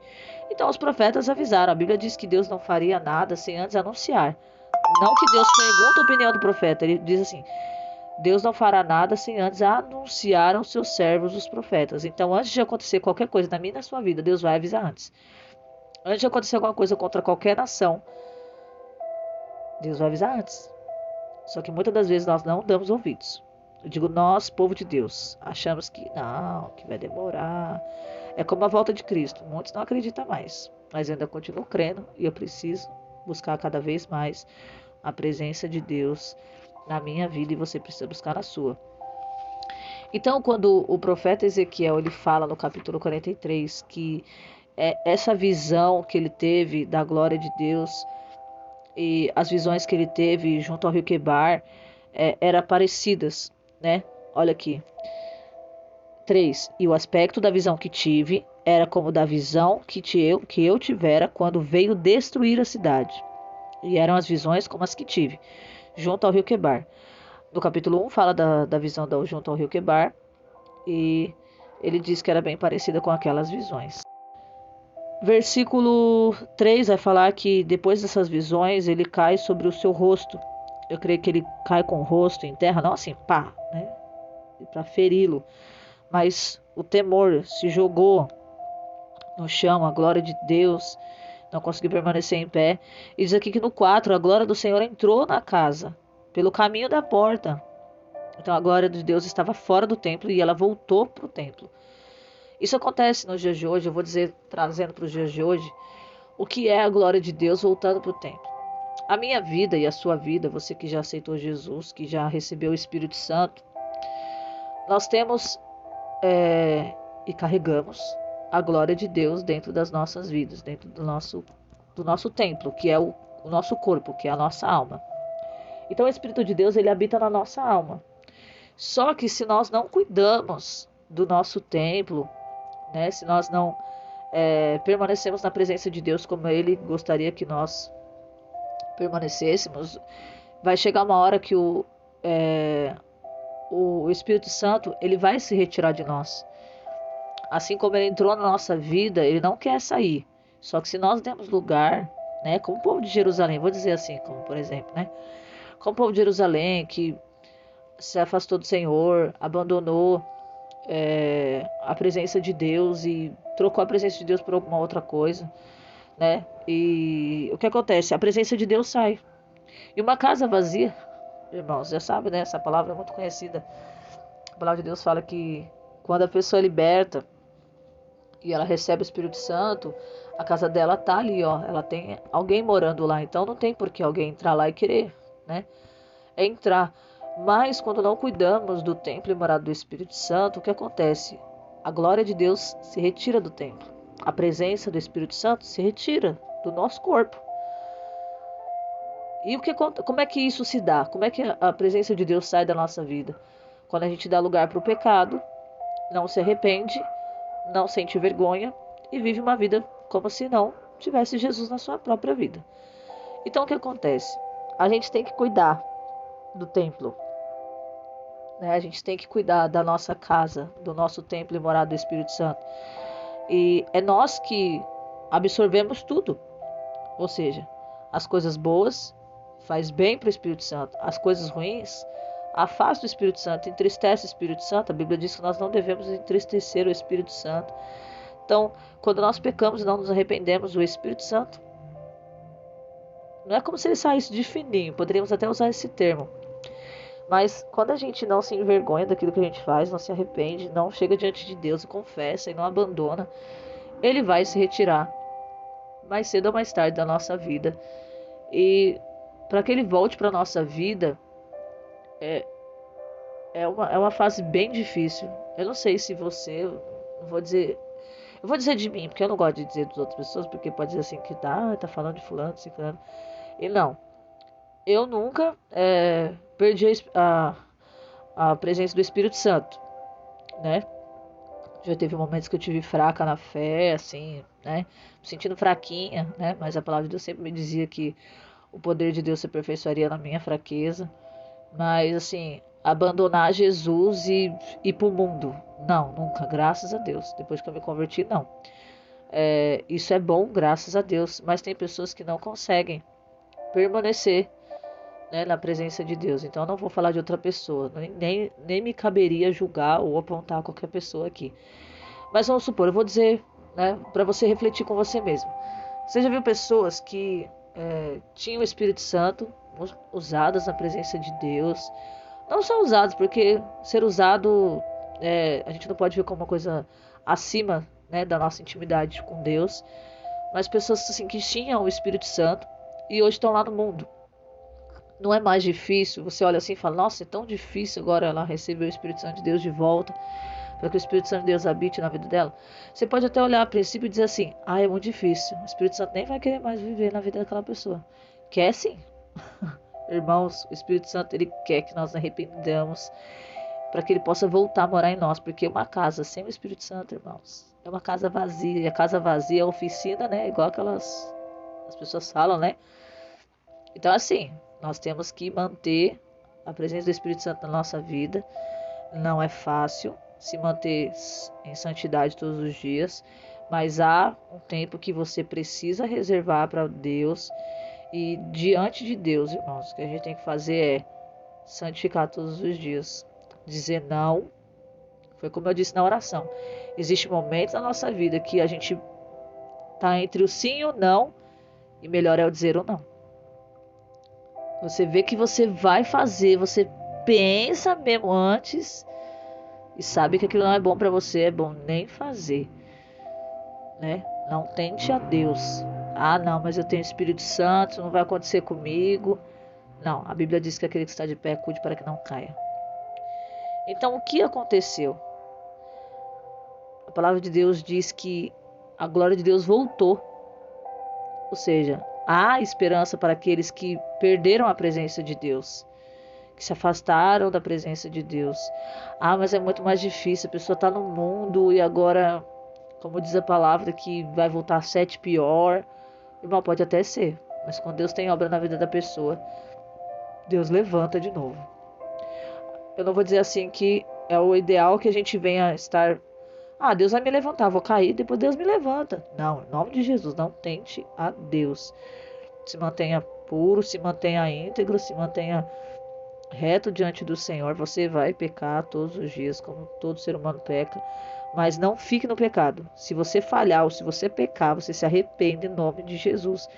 Então os profetas avisaram. A Bíblia diz que Deus não faria nada sem antes anunciar. Não que Deus pergunte a opinião do profeta. Ele diz assim: Deus não fará nada sem antes anunciar aos seus servos, os profetas. Então, antes de acontecer qualquer coisa na minha e na sua vida, Deus vai avisar antes. Antes de acontecer alguma coisa contra qualquer nação, Deus vai avisar antes. Só que muitas das vezes nós não damos ouvidos. Eu digo nós, povo de Deus, achamos que não, que vai demorar. É como a volta de Cristo. Muitos não acreditam mais, mas eu ainda continuo crendo e eu preciso buscar cada vez mais a presença de Deus na minha vida e você precisa buscar na sua. Então, quando o profeta Ezequiel ele fala no capítulo 43 que essa visão que ele teve da glória de Deus e as visões que ele teve junto ao rio Quebar eram parecidas, né? Olha aqui. 3. E o aspecto da visão que tive era como da visão que eu tivera quando veio destruir a cidade. E eram as visões como as que tive, junto ao rio Quebar. No capítulo 1 fala da visão junto ao rio Quebar. E ele diz que era bem parecida com aquelas visões. Versículo 3 vai falar que depois dessas visões ele cai sobre o seu rosto. Eu creio que ele cai com o rosto em terra, não assim, pá, né? Para feri-lo. Mas o temor se jogou no chão, a glória de Deus, não conseguiu permanecer em pé. E diz aqui que no 4, a glória do Senhor entrou na casa, pelo caminho da porta. Então a glória de Deus estava fora do templo e ela voltou para o templo. Isso acontece nos dias de hoje, eu vou dizer, trazendo para os dias de hoje, o que é a glória de Deus voltando para o templo. A minha vida e a sua vida, você que já aceitou Jesus, que já recebeu o Espírito Santo, nós temos e carregamos a glória de Deus dentro das nossas vidas, dentro do nosso templo, que é o nosso corpo, que é a nossa alma. Então o Espírito de Deus ele habita na nossa alma. Só que se nós não cuidamos do nosso templo, né, se nós não permanecemos na presença de Deus como Ele gostaria que nós permanecêssemos, vai chegar uma hora que o Espírito Santo ele vai se retirar de nós. Assim como ele entrou na nossa vida, ele não quer sair. Só que se nós demos lugar, né, como o povo de Jerusalém, vou dizer assim, como por exemplo, né, como o povo de Jerusalém que se afastou do Senhor, abandonou a presença de Deus e trocou a presença de Deus por alguma outra coisa, né? E o que acontece? A presença de Deus sai. E uma casa vazia, irmãos, já sabe, né? Essa palavra é muito conhecida. A palavra de Deus fala que quando a pessoa é liberta e ela recebe o Espírito Santo, a casa dela tá ali, ó. Ela tem alguém morando lá, então não tem por que alguém entrar lá e querer, né? É entrar. Mas quando não cuidamos do templo e morada do Espírito Santo, o que acontece? A glória de Deus se retira do templo. A presença do Espírito Santo se retira do nosso corpo. E como é que isso se dá? Como é que a presença de Deus sai da nossa vida? Quando a gente dá lugar para o pecado, não se arrepende, não sente vergonha e vive uma vida como se não tivesse Jesus na sua própria vida. Então o que acontece? A gente tem que cuidar do templo, né? A gente tem que cuidar da nossa casa, do nosso templo e morada do Espírito Santo. E é nós que absorvemos tudo. Ou seja, as coisas boas faz bem para o Espírito Santo. As coisas ruins afasta o Espírito Santo, entristece o Espírito Santo. A Bíblia diz que nós não devemos entristecer o Espírito Santo. Então, quando nós pecamos e não nos arrependemos, o Espírito Santo não é como se ele saísse de fininho, poderíamos até usar esse termo. Mas quando a gente não se envergonha daquilo que a gente faz, não se arrepende, não chega diante de Deus e confessa e não abandona, ele vai se retirar mais cedo ou mais tarde da nossa vida. E para que ele volte para a nossa vida, é uma fase bem difícil. Eu não sei se você, não vou dizer, eu vou dizer de mim, porque eu não gosto de dizer das outras pessoas, porque pode dizer assim que tá falando de fulano, de ciclano. E não, eu nunca perdi a presença do Espírito Santo, né? Já teve momentos que eu tive fraca na fé, assim, né? Me sentindo fraquinha, né? Mas a palavra de Deus sempre me dizia que o poder de Deus se aperfeiçoaria na minha fraqueza. Mas, assim, abandonar Jesus e ir pro mundo, não, nunca, graças a Deus. Depois que eu me converti, não. Isso é bom, graças a Deus. Mas tem pessoas que não conseguem permanecer, né, na presença de Deus. Então eu não vou falar de outra pessoa, nem me caberia julgar ou apontar qualquer pessoa aqui. Mas vamos supor, eu vou dizer, né, para você refletir com você mesmo. Você já viu pessoas que tinham o Espírito Santo usadas na presença de Deus? Não só usados, porque ser usado a gente não pode ver como uma coisa acima, né, da nossa intimidade com Deus. Mas pessoas assim que tinham o Espírito Santo e hoje estão lá no mundo. Não é mais difícil, você olha assim e fala, nossa, é tão difícil agora ela receber o Espírito Santo de Deus de volta, para que o Espírito Santo de Deus habite na vida dela. Você pode até olhar a princípio e dizer assim, é muito difícil, o Espírito Santo nem vai querer mais viver na vida daquela pessoa. Quer sim. Irmãos, o Espírito Santo, ele quer que nós nos arrependamos, para que ele possa voltar a morar em nós, porque uma casa sem o Espírito Santo, irmãos, é uma casa vazia, e a casa vazia é a oficina, né, igual as pessoas falam, né. Então assim, nós temos que manter a presença do Espírito Santo na nossa vida. Não é fácil se manter em santidade todos os dias, mas há um tempo que você precisa reservar para Deus. E diante de Deus, irmãos, o que a gente tem que fazer é santificar todos os dias. Dizer não. Foi como eu disse na oração. Existem momentos na nossa vida que a gente está entre o sim e o não, e melhor é o dizer o não. Você vê que você vai fazer, você pensa mesmo antes e sabe que aquilo não é bom para você, é bom nem fazer, né? Não tente a Deus. Não, mas eu tenho o Espírito Santo, não vai acontecer comigo. Não, a Bíblia diz que aquele que está de pé cuide para que não caia. Então, o que aconteceu? A palavra de Deus diz que a glória de Deus voltou. Ou seja, há esperança para aqueles que perderam a presença de Deus, que se afastaram da presença de Deus. Mas é muito mais difícil, a pessoa está no mundo e agora, como diz a palavra, que vai voltar 7 pior. Irmão, pode até ser, mas quando Deus tem obra na vida da pessoa, Deus levanta de novo. Eu não vou dizer assim que é o ideal que a gente venha estar... Deus vai me levantar, vou cair, depois Deus me levanta. Não, em nome de Jesus, não tente a Deus. Se mantenha puro, se mantenha íntegro, se mantenha reto diante do Senhor. Você vai pecar todos os dias, como todo ser humano peca. Mas não fique no pecado. Se você falhar ou se você pecar, você se arrepende em nome de Jesus.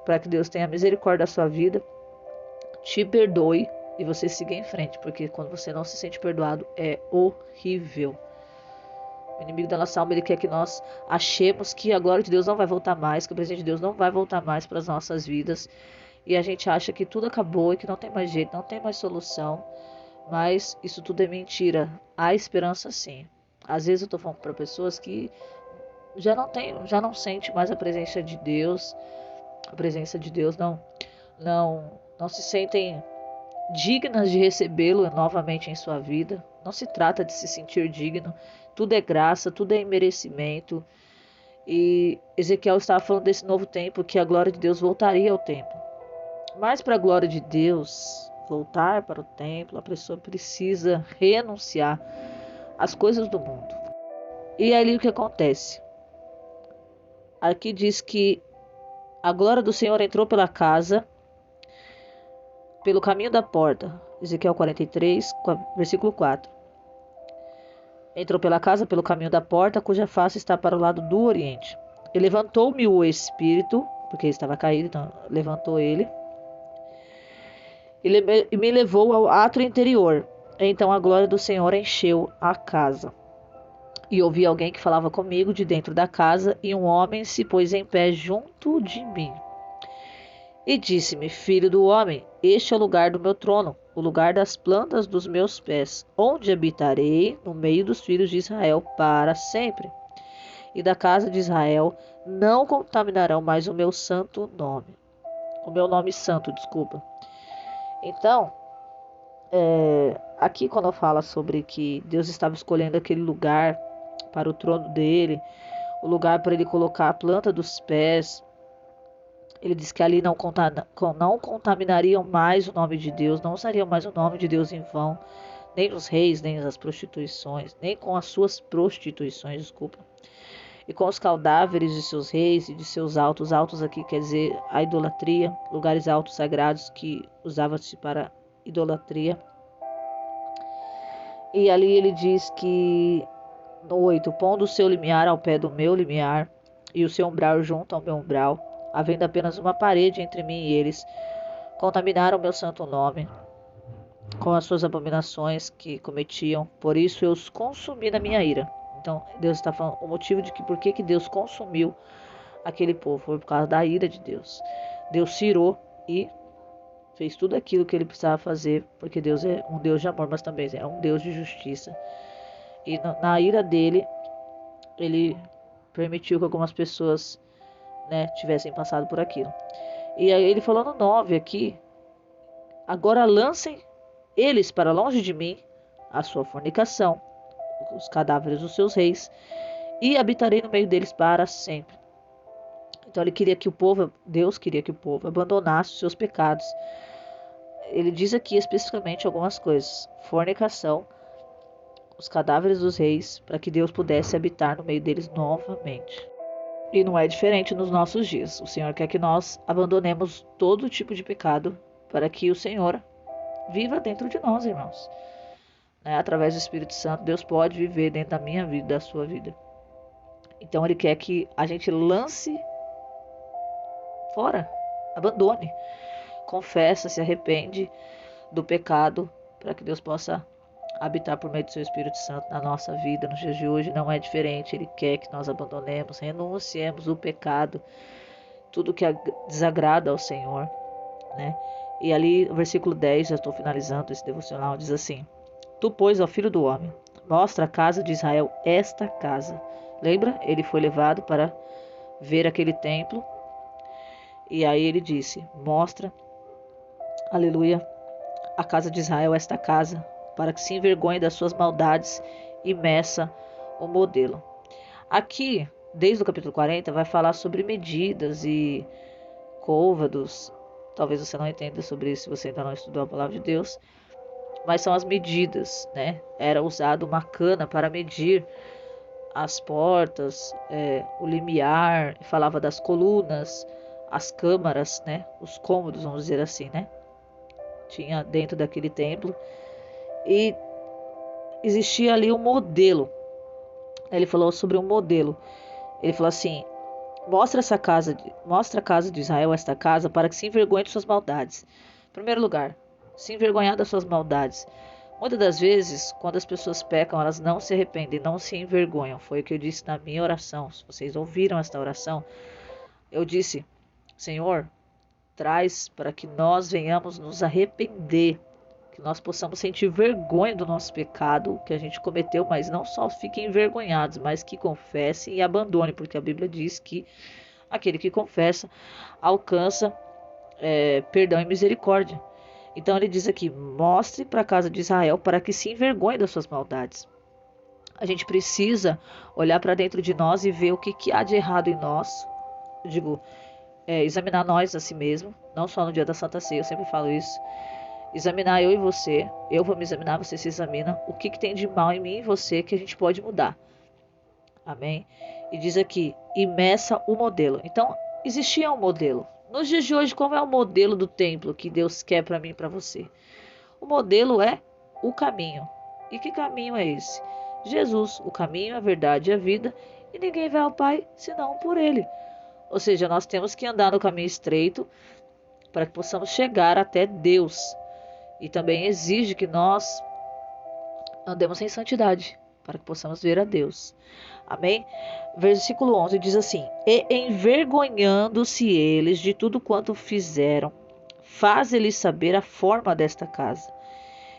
Para que Deus tenha misericórdia da sua vida, te perdoe e você siga em frente. Porque quando você não se sente perdoado, é horrível. O inimigo da nossa alma, ele quer que nós achemos que a glória de Deus não vai voltar mais, que o presente de Deus não vai voltar mais para as nossas vidas. E a gente acha que tudo acabou e que não tem mais jeito, não tem mais solução. Mas isso tudo é mentira. Há esperança sim. Às vezes eu estou falando para pessoas que já não sente mais a presença de Deus. A presença de Deus não se sentem dignas de recebê-lo novamente em sua vida. Não se trata de se sentir digno. Tudo é graça, tudo é merecimento. E Ezequiel estava falando desse novo tempo, que a glória de Deus voltaria ao templo. Mas para a glória de Deus voltar para o templo, a pessoa precisa renunciar às coisas do mundo. E ali o que acontece? Aqui diz que a glória do Senhor entrou pela casa, pelo caminho da porta. Ezequiel 43, versículo 4. Entrou pela casa, pelo caminho da porta, cuja face está para o lado do oriente. E levantou-me o espírito, porque ele estava caído, então levantou ele, e me levou ao átrio interior. Então a glória do Senhor encheu a casa. E ouvi alguém que falava comigo de dentro da casa, e um homem se pôs em pé junto de mim. E disse-me: Filho do homem, este é o lugar do meu trono, o lugar das plantas dos meus pés, onde habitarei no meio dos filhos de Israel para sempre. E da casa de Israel não contaminarão mais o meu santo nome. O meu nome santo, desculpa. Então, aqui quando fala sobre que Deus estava escolhendo aquele lugar para o trono dele, o lugar para ele colocar a planta dos pés, ele diz que ali não contaminariam mais o nome de Deus, não usariam mais o nome de Deus em vão, nem os reis, nem as prostituições, nem com as suas prostituições, desculpa. E com os cadáveres de seus reis e de seus altos. Altos aqui quer dizer a idolatria, lugares altos sagrados que usava-se para idolatria. E ali ele diz que no 8, pondo o seu limiar ao pé do meu limiar, e o seu umbral junto ao meu umbral, havendo apenas uma parede entre mim e eles, contaminaram o meu santo nome com as suas abominações que cometiam, por isso eu os consumi na minha ira. Então Deus está falando o motivo de que por que Deus consumiu aquele povo, foi por causa da ira de Deus. Deus se irou e fez tudo aquilo que ele precisava fazer, porque Deus é um Deus de amor, mas também é um Deus de justiça. E na ira dele, ele permitiu que algumas pessoas, tivessem passado por aquilo. E aí ele falou no 9 aqui: agora lancem eles para longe de mim a sua fornicação, os cadáveres dos seus reis, e habitarei no meio deles para sempre. Então Deus queria que o povo abandonasse os seus pecados. Ele diz aqui especificamente algumas coisas: fornicação, os cadáveres dos reis, para que Deus pudesse habitar no meio deles novamente. E não é diferente nos nossos dias. O Senhor quer que nós abandonemos todo tipo de pecado para que o Senhor viva dentro de nós, irmãos. Através do Espírito Santo, Deus pode viver dentro da minha vida, da sua vida. Então Ele quer que a gente lance fora, abandone, confessa, se arrepende do pecado, para que Deus possa habitar por meio do seu Espírito Santo na nossa vida. Nos dias de hoje não é diferente. Ele quer que nós abandonemos, renunciemos o pecado, tudo que desagrada ao Senhor, E ali, no versículo 10, já estou finalizando esse devocional, diz assim: Tu, pois, ó filho do homem, mostra a casa de Israel esta casa. Lembra? Ele foi levado para ver aquele templo. E aí ele disse: mostra, aleluia, a casa de Israel esta casa, para que se envergonhe das suas maldades e meça o modelo. Aqui, desde o capítulo 40, vai falar sobre medidas e côvados. Talvez você não entenda sobre isso se você ainda não estudou a palavra de Deus. Mas são as medidas, Era usado uma cana para medir as portas, o limiar, falava das colunas, as câmaras, Os cômodos, vamos dizer assim, Tinha dentro daquele templo. E existia ali um modelo. Ele falou sobre um modelo. Ele falou assim: mostra a casa de Israel, esta casa, para que se envergonhe de suas maldades. Em primeiro lugar, se envergonhar das suas maldades. Muitas das vezes, quando as pessoas pecam, elas não se arrependem, não se envergonham. Foi o que eu disse na minha oração. Se vocês ouviram esta oração, eu disse: Senhor, traz para que nós venhamos nos arrepender, que nós possamos sentir vergonha do nosso pecado que a gente cometeu, mas não só fiquem envergonhados, mas que confessem e abandonem, porque a Bíblia diz que aquele que confessa alcança perdão e misericórdia. Então ele diz aqui: mostre para a casa de Israel para que se envergonhe das suas maldades. A gente precisa olhar para dentro de nós e ver o que há de errado em nós. Eu digo, examinar nós a si mesmo, não só no dia da Santa Ceia, eu sempre falo isso. examinar eu e você. Eu vou me examinar, você se examina. O que tem de mal em mim e você que a gente pode mudar. Amém? E diz aqui, e meça o modelo. Então, existia um modelo. Nos dias de hoje, qual é o modelo do templo que Deus quer para mim e para você? O modelo é o caminho. E que caminho é esse? Jesus, o caminho, a verdade e a vida. E ninguém vai ao Pai senão por Ele. Ou seja, nós temos que andar no caminho estreito para que possamos chegar até Deus. E também exige que nós andemos em santidade para que possamos ver a Deus. Amém? Versículo 11 diz assim: E envergonhando-se eles de tudo quanto fizeram, faz-lhes saber a forma desta casa,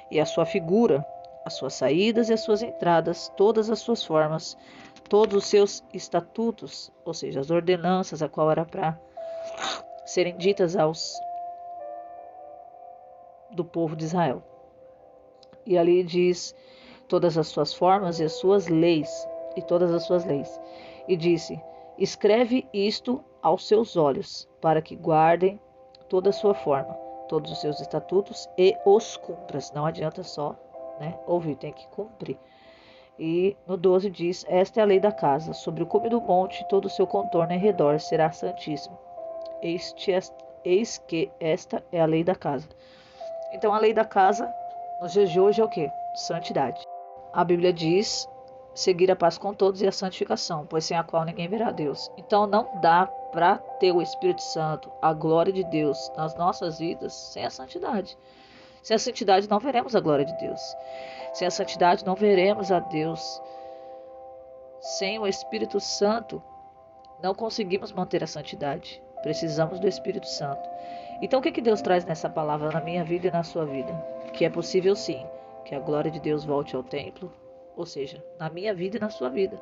e a sua figura, as suas saídas e as suas entradas, todas as suas formas, todos os seus estatutos, ou seja, as ordenanças, a qual era para serem ditas aos do povo de Israel. E ali diz todas as suas formas e as suas leis, e todas as suas leis. E disse: Escreve isto aos seus olhos, para que guardem toda a sua forma, todos os seus estatutos e os cumpras. Não adianta só, ouvir, tem que cumprir. E no 12 diz: Esta é a lei da casa, sobre o cume do monte, todo o seu contorno em redor será santíssimo. Eis que esta é a lei da casa. Então a lei da casa, nos dias de hoje, é o quê? Santidade. A Bíblia diz: seguir a paz com todos e a santificação, pois sem a qual ninguém verá Deus. Então não dá para ter o Espírito Santo, a glória de Deus nas nossas vidas, sem a santidade. Sem a santidade não veremos a glória de Deus. Sem a santidade não veremos a Deus. Sem o Espírito Santo não conseguimos manter a santidade. Precisamos do Espírito Santo. Então o que Deus traz nessa palavra na minha vida e na sua vida? Que é possível sim, que a glória de Deus volte ao templo, ou seja, na minha vida e na sua vida.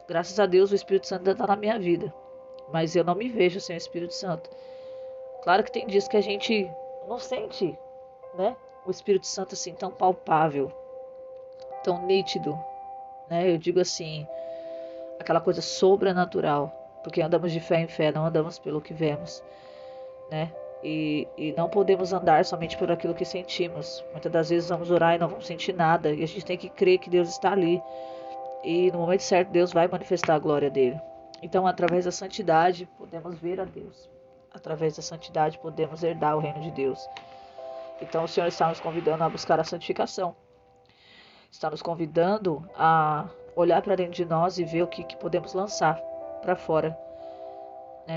Graças a Deus o Espírito Santo ainda está na minha vida, mas eu não me vejo sem o Espírito Santo. Claro que tem dias que a gente não sente, o Espírito Santo assim tão palpável, tão nítido, Eu digo assim, aquela coisa sobrenatural, porque andamos de fé em fé, não andamos pelo que vemos, E não podemos andar somente por aquilo que sentimos. Muitas das vezes vamos orar e não vamos sentir nada. E a gente tem que crer que Deus está ali. E no momento certo Deus vai manifestar a glória dele. Então através da santidade podemos ver a Deus. Através da santidade podemos herdar o reino de Deus. Então o Senhor está nos convidando a buscar a santificação. Está nos convidando a olhar para dentro de nós e ver o que podemos lançar para fora,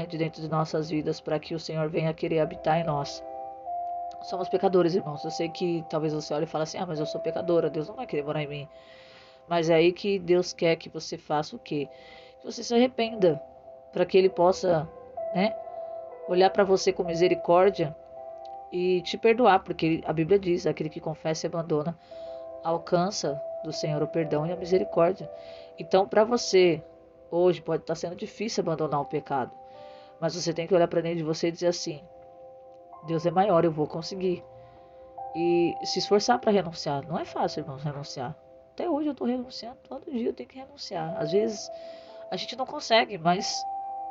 de dentro de nossas vidas, para que o Senhor venha querer habitar em nós. Somos pecadores, irmãos. Eu sei que talvez você olhe e fale assim: mas eu sou pecadora, Deus não vai querer morar em mim. Mas é aí que Deus quer que você faça o quê? Que você se arrependa, para que Ele possa, olhar para você com misericórdia e te perdoar, porque a Bíblia diz: aquele que confessa e abandona alcança do Senhor o perdão e a misericórdia. Então, para você, hoje pode estar sendo difícil abandonar o pecado, mas você tem que olhar para dentro de você e dizer assim: Deus é maior, eu vou conseguir. E se esforçar para renunciar. Não é fácil, irmãos, renunciar. Até hoje eu estou renunciando, todo dia eu tenho que renunciar. Às vezes a gente não consegue, mas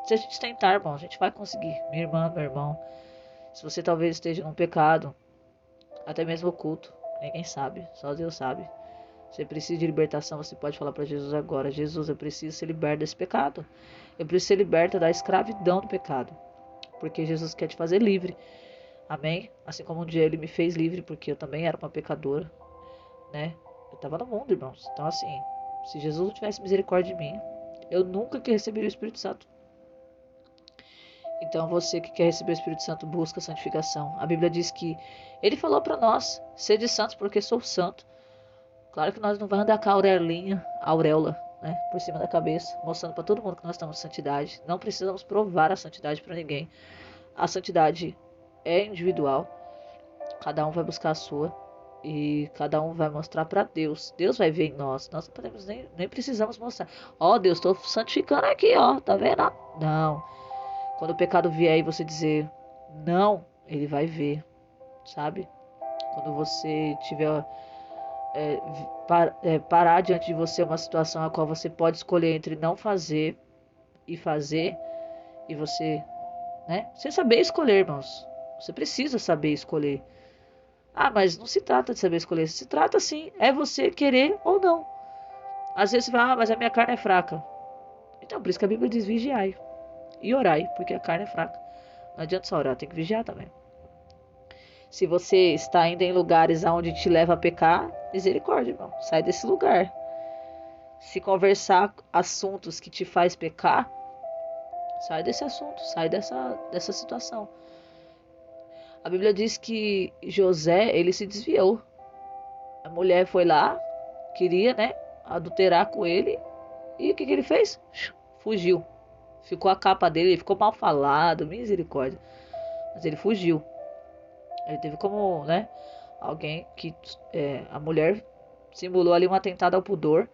se a gente tentar, irmão, a gente vai conseguir. Minha irmã, meu irmão, se você talvez esteja num pecado, até mesmo oculto, ninguém sabe, só Deus sabe. Você precisa de libertação, você pode falar para Jesus agora: Jesus, eu preciso ser liberto desse pecado. Eu preciso ser liberta da escravidão do pecado. Porque Jesus quer te fazer livre. Amém? Assim como um dia Ele me fez livre, porque eu também era uma pecadora, Eu estava no mundo, irmãos. Então assim, se Jesus não tivesse misericórdia de mim, eu nunca que receberia o Espírito Santo. Então você que quer receber o Espírito Santo, busca a santificação. A Bíblia diz que Ele falou para nós: sede santos porque sou santo. Claro que nós não vamos andar com a auréola, por cima da cabeça, mostrando para todo mundo que nós estamos em santidade. Não precisamos provar a santidade para ninguém. A santidade é individual. Cada um vai buscar a sua. E cada um vai mostrar para Deus. Deus vai ver em nós. Nós não podemos nem precisamos mostrar: Deus, estou santificando aqui, tá vendo? Não. Quando o pecado vier e você dizer não, Ele vai ver, sabe? Quando você tiver parar diante de você uma situação a qual você pode escolher entre não fazer e fazer, e você, sem saber escolher, irmãos. Você precisa saber escolher. Ah, mas não se trata de saber escolher. Se trata sim, é você querer ou não. Às vezes você fala, ah, mas a minha carne é fraca. Então, por isso que a Bíblia diz vigiai e orai, porque a carne é fraca. Não adianta só orar, tem que vigiar também. Se você está indo em lugares aonde te leva a pecar, misericórdia, irmão. Sai desse lugar. Se conversar assuntos que te faz pecar, sai desse assunto, sai dessa situação. A Bíblia diz que José, ele se desviou. A mulher foi lá, queria, né, adulterar com ele. E o que ele fez? Fugiu. Ficou a capa dele, ele ficou mal falado, misericórdia. Mas ele fugiu. Ele teve como, né, alguém que a mulher simulou ali um atentado ao pudor,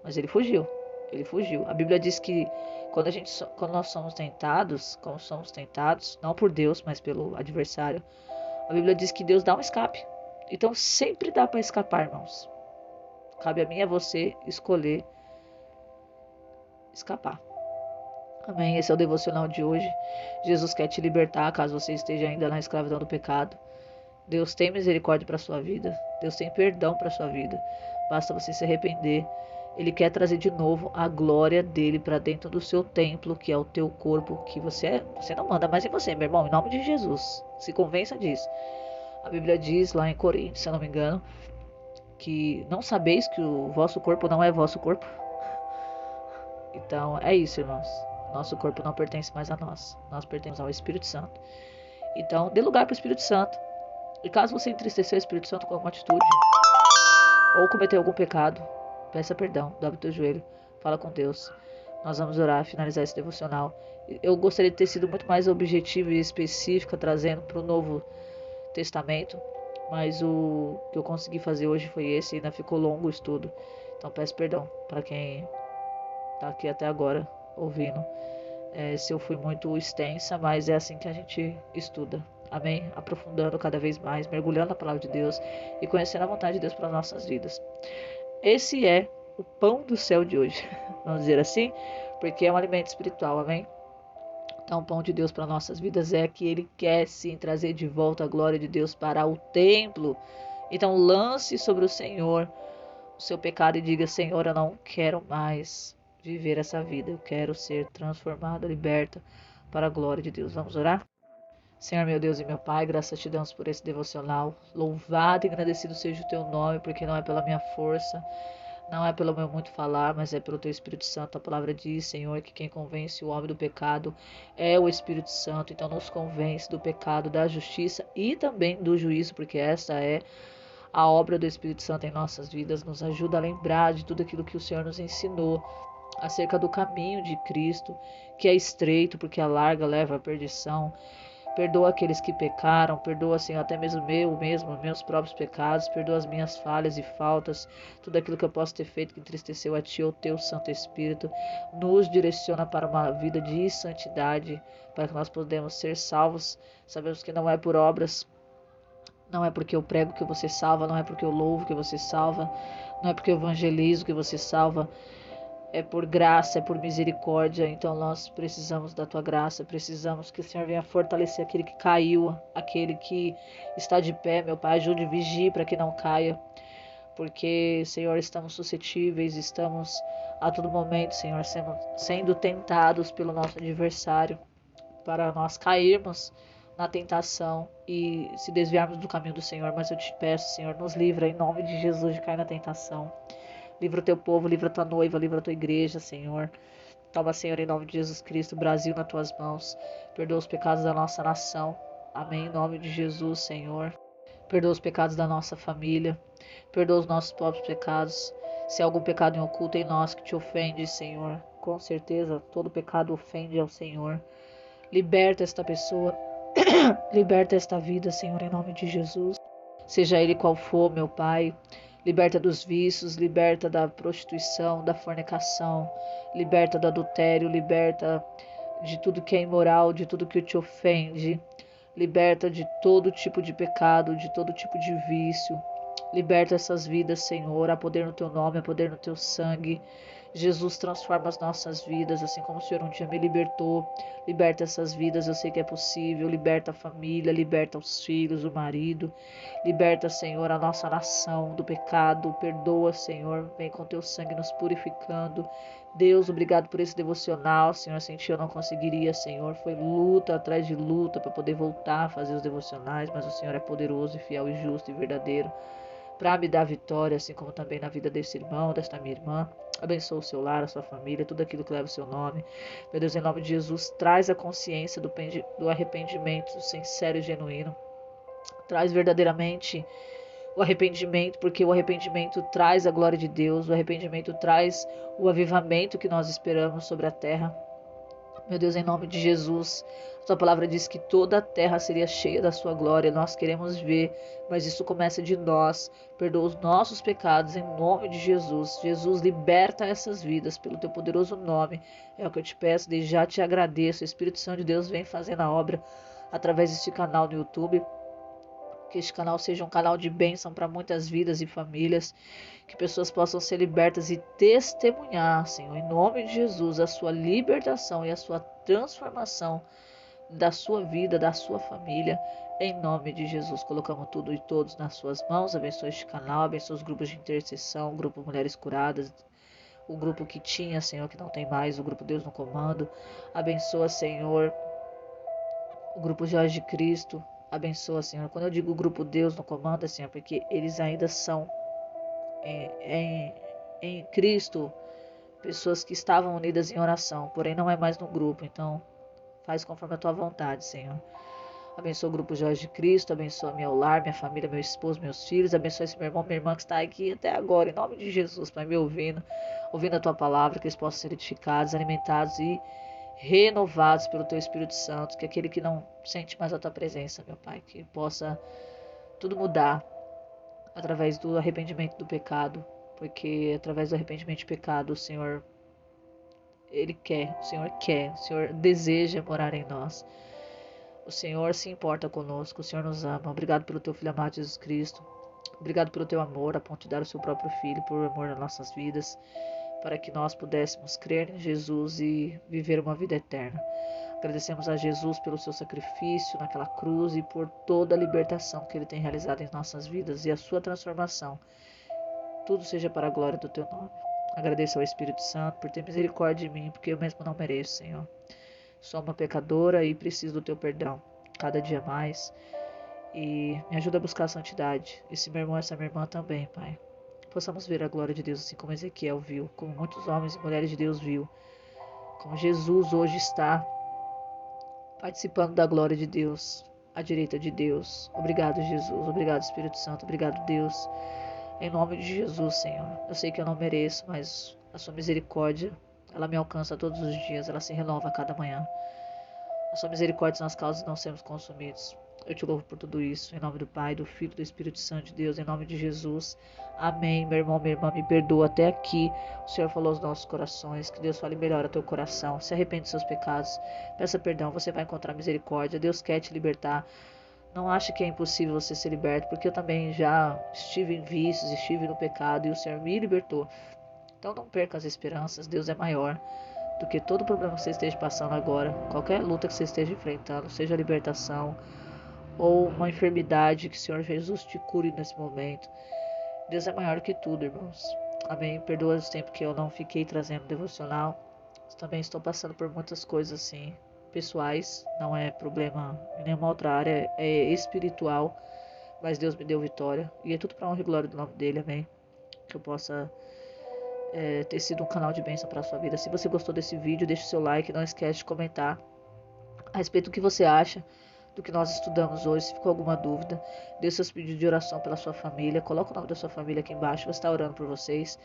mas ele fugiu. Ele fugiu. A Bíblia diz que quando nós somos tentados, não por Deus, mas pelo adversário, a Bíblia diz que Deus dá um escape. Então sempre dá para escapar, irmãos. Cabe a mim e a você escolher escapar. Amém. Esse é o devocional de hoje. Jesus quer te libertar, caso você esteja ainda na escravidão do pecado. Deus tem misericórdia para sua vida. Deus tem perdão para sua vida. Basta você se arrepender. Ele quer trazer de novo a glória dele para dentro do seu templo, que é o teu corpo, que você não manda mais em você, meu irmão, em nome de Jesus. Se convença disso. A Bíblia diz lá em Coríntios, se eu não me engano, que não sabeis que o vosso corpo não é vosso corpo. Então é isso, irmãos. Nosso corpo não pertence mais a nós. Nós pertencemos ao Espírito Santo. Então, dê lugar para o Espírito Santo. E caso você entristecer o Espírito Santo com alguma atitude, ou cometeu algum pecado, peça perdão, dobre o teu joelho, fala com Deus. Nós vamos orar, finalizar esse devocional. Eu gostaria de ter sido muito mais objetivo e específica, trazendo para o Novo Testamento, mas o que eu consegui fazer hoje foi esse, e ainda ficou longo o estudo. Então peço perdão para quem está aqui até agora ouvindo. Se eu fui muito extensa, mas é assim que a gente estuda. Amém? Aprofundando cada vez mais, mergulhando na palavra de Deus e conhecendo a vontade de Deus para as nossas vidas. Esse é o pão do céu de hoje, vamos dizer assim, porque é um alimento espiritual, amém? Então, o pão de Deus para nossas vidas é que Ele quer sim trazer de volta a glória de Deus para o templo. Então, lance sobre o Senhor o seu pecado e diga: Senhor, eu não quero mais viver essa vida, eu quero ser transformada, liberta para a glória de Deus. Vamos orar? Senhor, meu Deus e meu Pai, graças te damos por esse devocional. Louvado e agradecido seja o teu nome, porque não é pela minha força, não é pelo meu muito falar, mas é pelo teu Espírito Santo. A palavra diz, Senhor, que quem convence o homem do pecado é o Espírito Santo. Então nos convence do pecado, da justiça e também do juízo, porque essa é a obra do Espírito Santo em nossas vidas. Nos ajuda a lembrar de tudo aquilo que o Senhor nos ensinou acerca do caminho de Cristo, que é estreito, porque a larga leva à perdição. Perdoa aqueles que pecaram, perdoa, Senhor, até mesmo meus próprios pecados, perdoa as minhas falhas e faltas, tudo aquilo que eu posso ter feito que entristeceu a Ti, o Teu Santo Espírito, nos direciona para uma vida de santidade, para que nós podemos ser salvos. Sabemos que não é por obras, não é porque eu prego que você salva, não é porque eu louvo que você salva, não é porque eu evangelizo que você salva, é por graça, é por misericórdia. Então nós precisamos da tua graça, precisamos que o Senhor venha fortalecer aquele que caiu, aquele que está de pé, meu Pai, ajude, vigie para que não caia, porque, Senhor, estamos suscetíveis, estamos a todo momento, Senhor, sendo tentados pelo nosso adversário, para nós cairmos na tentação e se desviarmos do caminho do Senhor. Mas eu te peço, Senhor, nos livra em nome de Jesus de cair na tentação. Livra o teu povo, livra a tua noiva, livra a tua igreja, Senhor. Toma, Senhor, em nome de Jesus Cristo, o Brasil nas tuas mãos. Perdoa os pecados da nossa nação. Amém. Em nome de Jesus, Senhor. Perdoa os pecados da nossa família. Perdoa os nossos próprios pecados. Se há algum pecado em oculto em nós que te ofende, Senhor, com certeza todo pecado ofende ao Senhor. Liberta esta pessoa. Liberta esta vida, Senhor, em nome de Jesus. Seja ele qual for, meu Pai. Liberta dos vícios, liberta da prostituição, da fornicação, liberta do adultério, liberta de tudo que é imoral, de tudo que te ofende, liberta de todo tipo de pecado, de todo tipo de vício. Liberta essas vidas, Senhor. Há poder no teu nome, há poder no teu sangue. Jesus, transforma as nossas vidas, assim como o Senhor um dia me libertou. Liberta essas vidas, eu sei que é possível. Liberta a família, liberta os filhos, o marido. Liberta, Senhor, a nossa nação do pecado. Perdoa, Senhor. Vem com teu sangue nos purificando. Deus, obrigado por esse devocional. Senhor, sem ti eu não conseguiria, Senhor. Foi luta atrás de luta para poder voltar a fazer os devocionais, mas o Senhor é poderoso e fiel e justo e verdadeiro para me dar vitória, assim como também na vida desse irmão, desta minha irmã. Abençoa o seu lar, a sua família, tudo aquilo que leva o seu nome. Meu Deus, em nome de Jesus, traz a consciência do arrependimento sincero e genuíno. Traz verdadeiramente o arrependimento, porque o arrependimento traz a glória de Deus, o arrependimento traz o avivamento que nós esperamos sobre a terra. Meu Deus, em nome de Jesus, a tua palavra diz que toda a terra seria cheia da sua glória. Nós queremos ver, mas isso começa de nós. Perdoa os nossos pecados em nome de Jesus. Jesus, liberta essas vidas pelo teu poderoso nome. É o que eu te peço, e já te agradeço. O Espírito Santo de Deus vem fazendo a obra através deste canal no YouTube. Que este canal seja um canal de bênção para muitas vidas e famílias. Que pessoas possam ser libertas e testemunhar, Senhor, em nome de Jesus, a sua libertação e a sua transformação da sua vida, da sua família. Em nome de Jesus, colocamos tudo e todos nas suas mãos. Abençoe este canal, abençoe os grupos de intercessão, o grupo Mulheres Curadas, o grupo que tinha, Senhor, que não tem mais, o grupo Deus no Comando. Abençoa, Senhor, o grupo Jorge de Cristo. Abençoa, Senhor. Quando eu digo grupo Deus no Comando, Senhor, porque eles ainda são em Cristo pessoas que estavam unidas em oração, porém não é mais no grupo. Então, faz conforme a tua vontade, Senhor. Abençoa o grupo Jorge de Cristo, abençoa meu lar, minha família, meu esposo, meus filhos, abençoa esse meu irmão, minha irmã que está aqui até agora, em nome de Jesus, Pai, me ouvindo a tua palavra, que eles possam ser edificados, alimentados e renovados pelo teu Espírito Santo, que aquele que não sente mais a tua presença, meu Pai, que possa tudo mudar através do arrependimento do pecado, porque através do arrependimento do pecado o Senhor, o Senhor deseja morar em nós. O Senhor se importa conosco, o Senhor nos ama. Obrigado pelo teu Filho amado Jesus Cristo. Obrigado pelo teu amor, a ponto de dar o seu próprio Filho por amor nas nossas vidas, para que nós pudéssemos crer em Jesus e viver uma vida eterna. Agradecemos a Jesus pelo seu sacrifício naquela cruz e por toda a libertação que Ele tem realizado em nossas vidas e a sua transformação. Tudo seja para a glória do teu nome. Agradeço ao Espírito Santo por ter misericórdia de mim, porque eu mesmo não mereço, Senhor. Sou uma pecadora e preciso do teu perdão cada dia mais. E me ajuda a buscar a santidade. Esse meu irmão, essa minha irmã também, Pai. Possamos ver a glória de Deus assim como Ezequiel viu, como muitos homens e mulheres de Deus viu, como Jesus hoje está participando da glória de Deus, à direita de Deus. Obrigado, Jesus. Obrigado, Espírito Santo. Obrigado, Deus. Em nome de Jesus, Senhor. Eu sei que eu não mereço, mas a sua misericórdia, ela me alcança todos os dias, ela se renova a cada manhã. A sua misericórdia nas causas de não sermos consumidos. Eu te louvo por tudo isso. Em nome do Pai, do Filho e do Espírito Santo de Deus. Em nome de Jesus. Amém. Meu irmão, minha irmã, me perdoa até aqui. O Senhor falou aos nossos corações. Que Deus fale melhor ao teu coração. Se arrepende dos seus pecados. Peça perdão. Você vai encontrar misericórdia. Deus quer te libertar. Não ache que é impossível você ser liberto. Porque eu também já estive em vícios, estive no pecado. E o Senhor me libertou. Então não perca as esperanças. Deus é maior do que todo problema que você esteja passando agora. Qualquer luta que você esteja enfrentando. Seja a libertação ou uma enfermidade, que o Senhor Jesus te cure nesse momento. Deus é maior que tudo, irmãos. Amém. Perdoa os tempos que eu não fiquei trazendo devocional. Também estou passando por muitas coisas assim, pessoais. Não é problema em nenhuma outra área, é espiritual. Mas Deus me deu vitória. E é tudo para honra e glória do nome dele, amém. Que eu possa ter sido um canal de bênção para a sua vida. Se você gostou desse vídeo, deixe o seu like. Não esquece de comentar a respeito do que você acha do que nós estudamos hoje. Se ficou alguma dúvida, deixe seus pedidos de oração pela sua família. Coloca o nome da sua família aqui embaixo. Vou estar orando por vocês.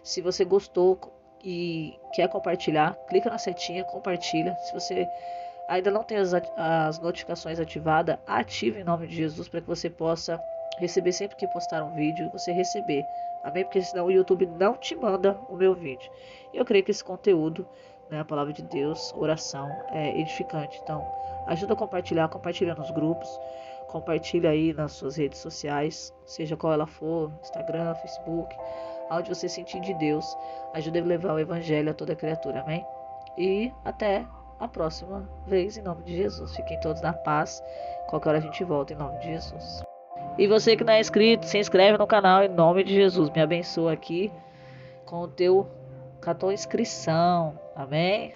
Se você gostou e quer compartilhar, clica na setinha, compartilha. Se você ainda não tem as notificações ativadas, ative em nome de Jesus para que você possa receber sempre que postar um vídeo, você receber. Amém? Porque senão o YouTube não te manda o meu vídeo. Eu creio que esse conteúdo, né, a palavra de Deus, oração, é edificante. Então, ajuda a compartilhar, compartilha nos grupos, Compartilha aí nas suas redes sociais, seja qual ela for, Instagram, Facebook, onde você sentir de Deus. Ajude a levar o evangelho a toda criatura, amém? E até a próxima vez, em nome de Jesus. Fiquem todos na paz. Qualquer hora a gente volta, em nome de Jesus. E você que não é inscrito, se inscreve no canal, em nome de Jesus. Me abençoa aqui com a tua inscrição, amém?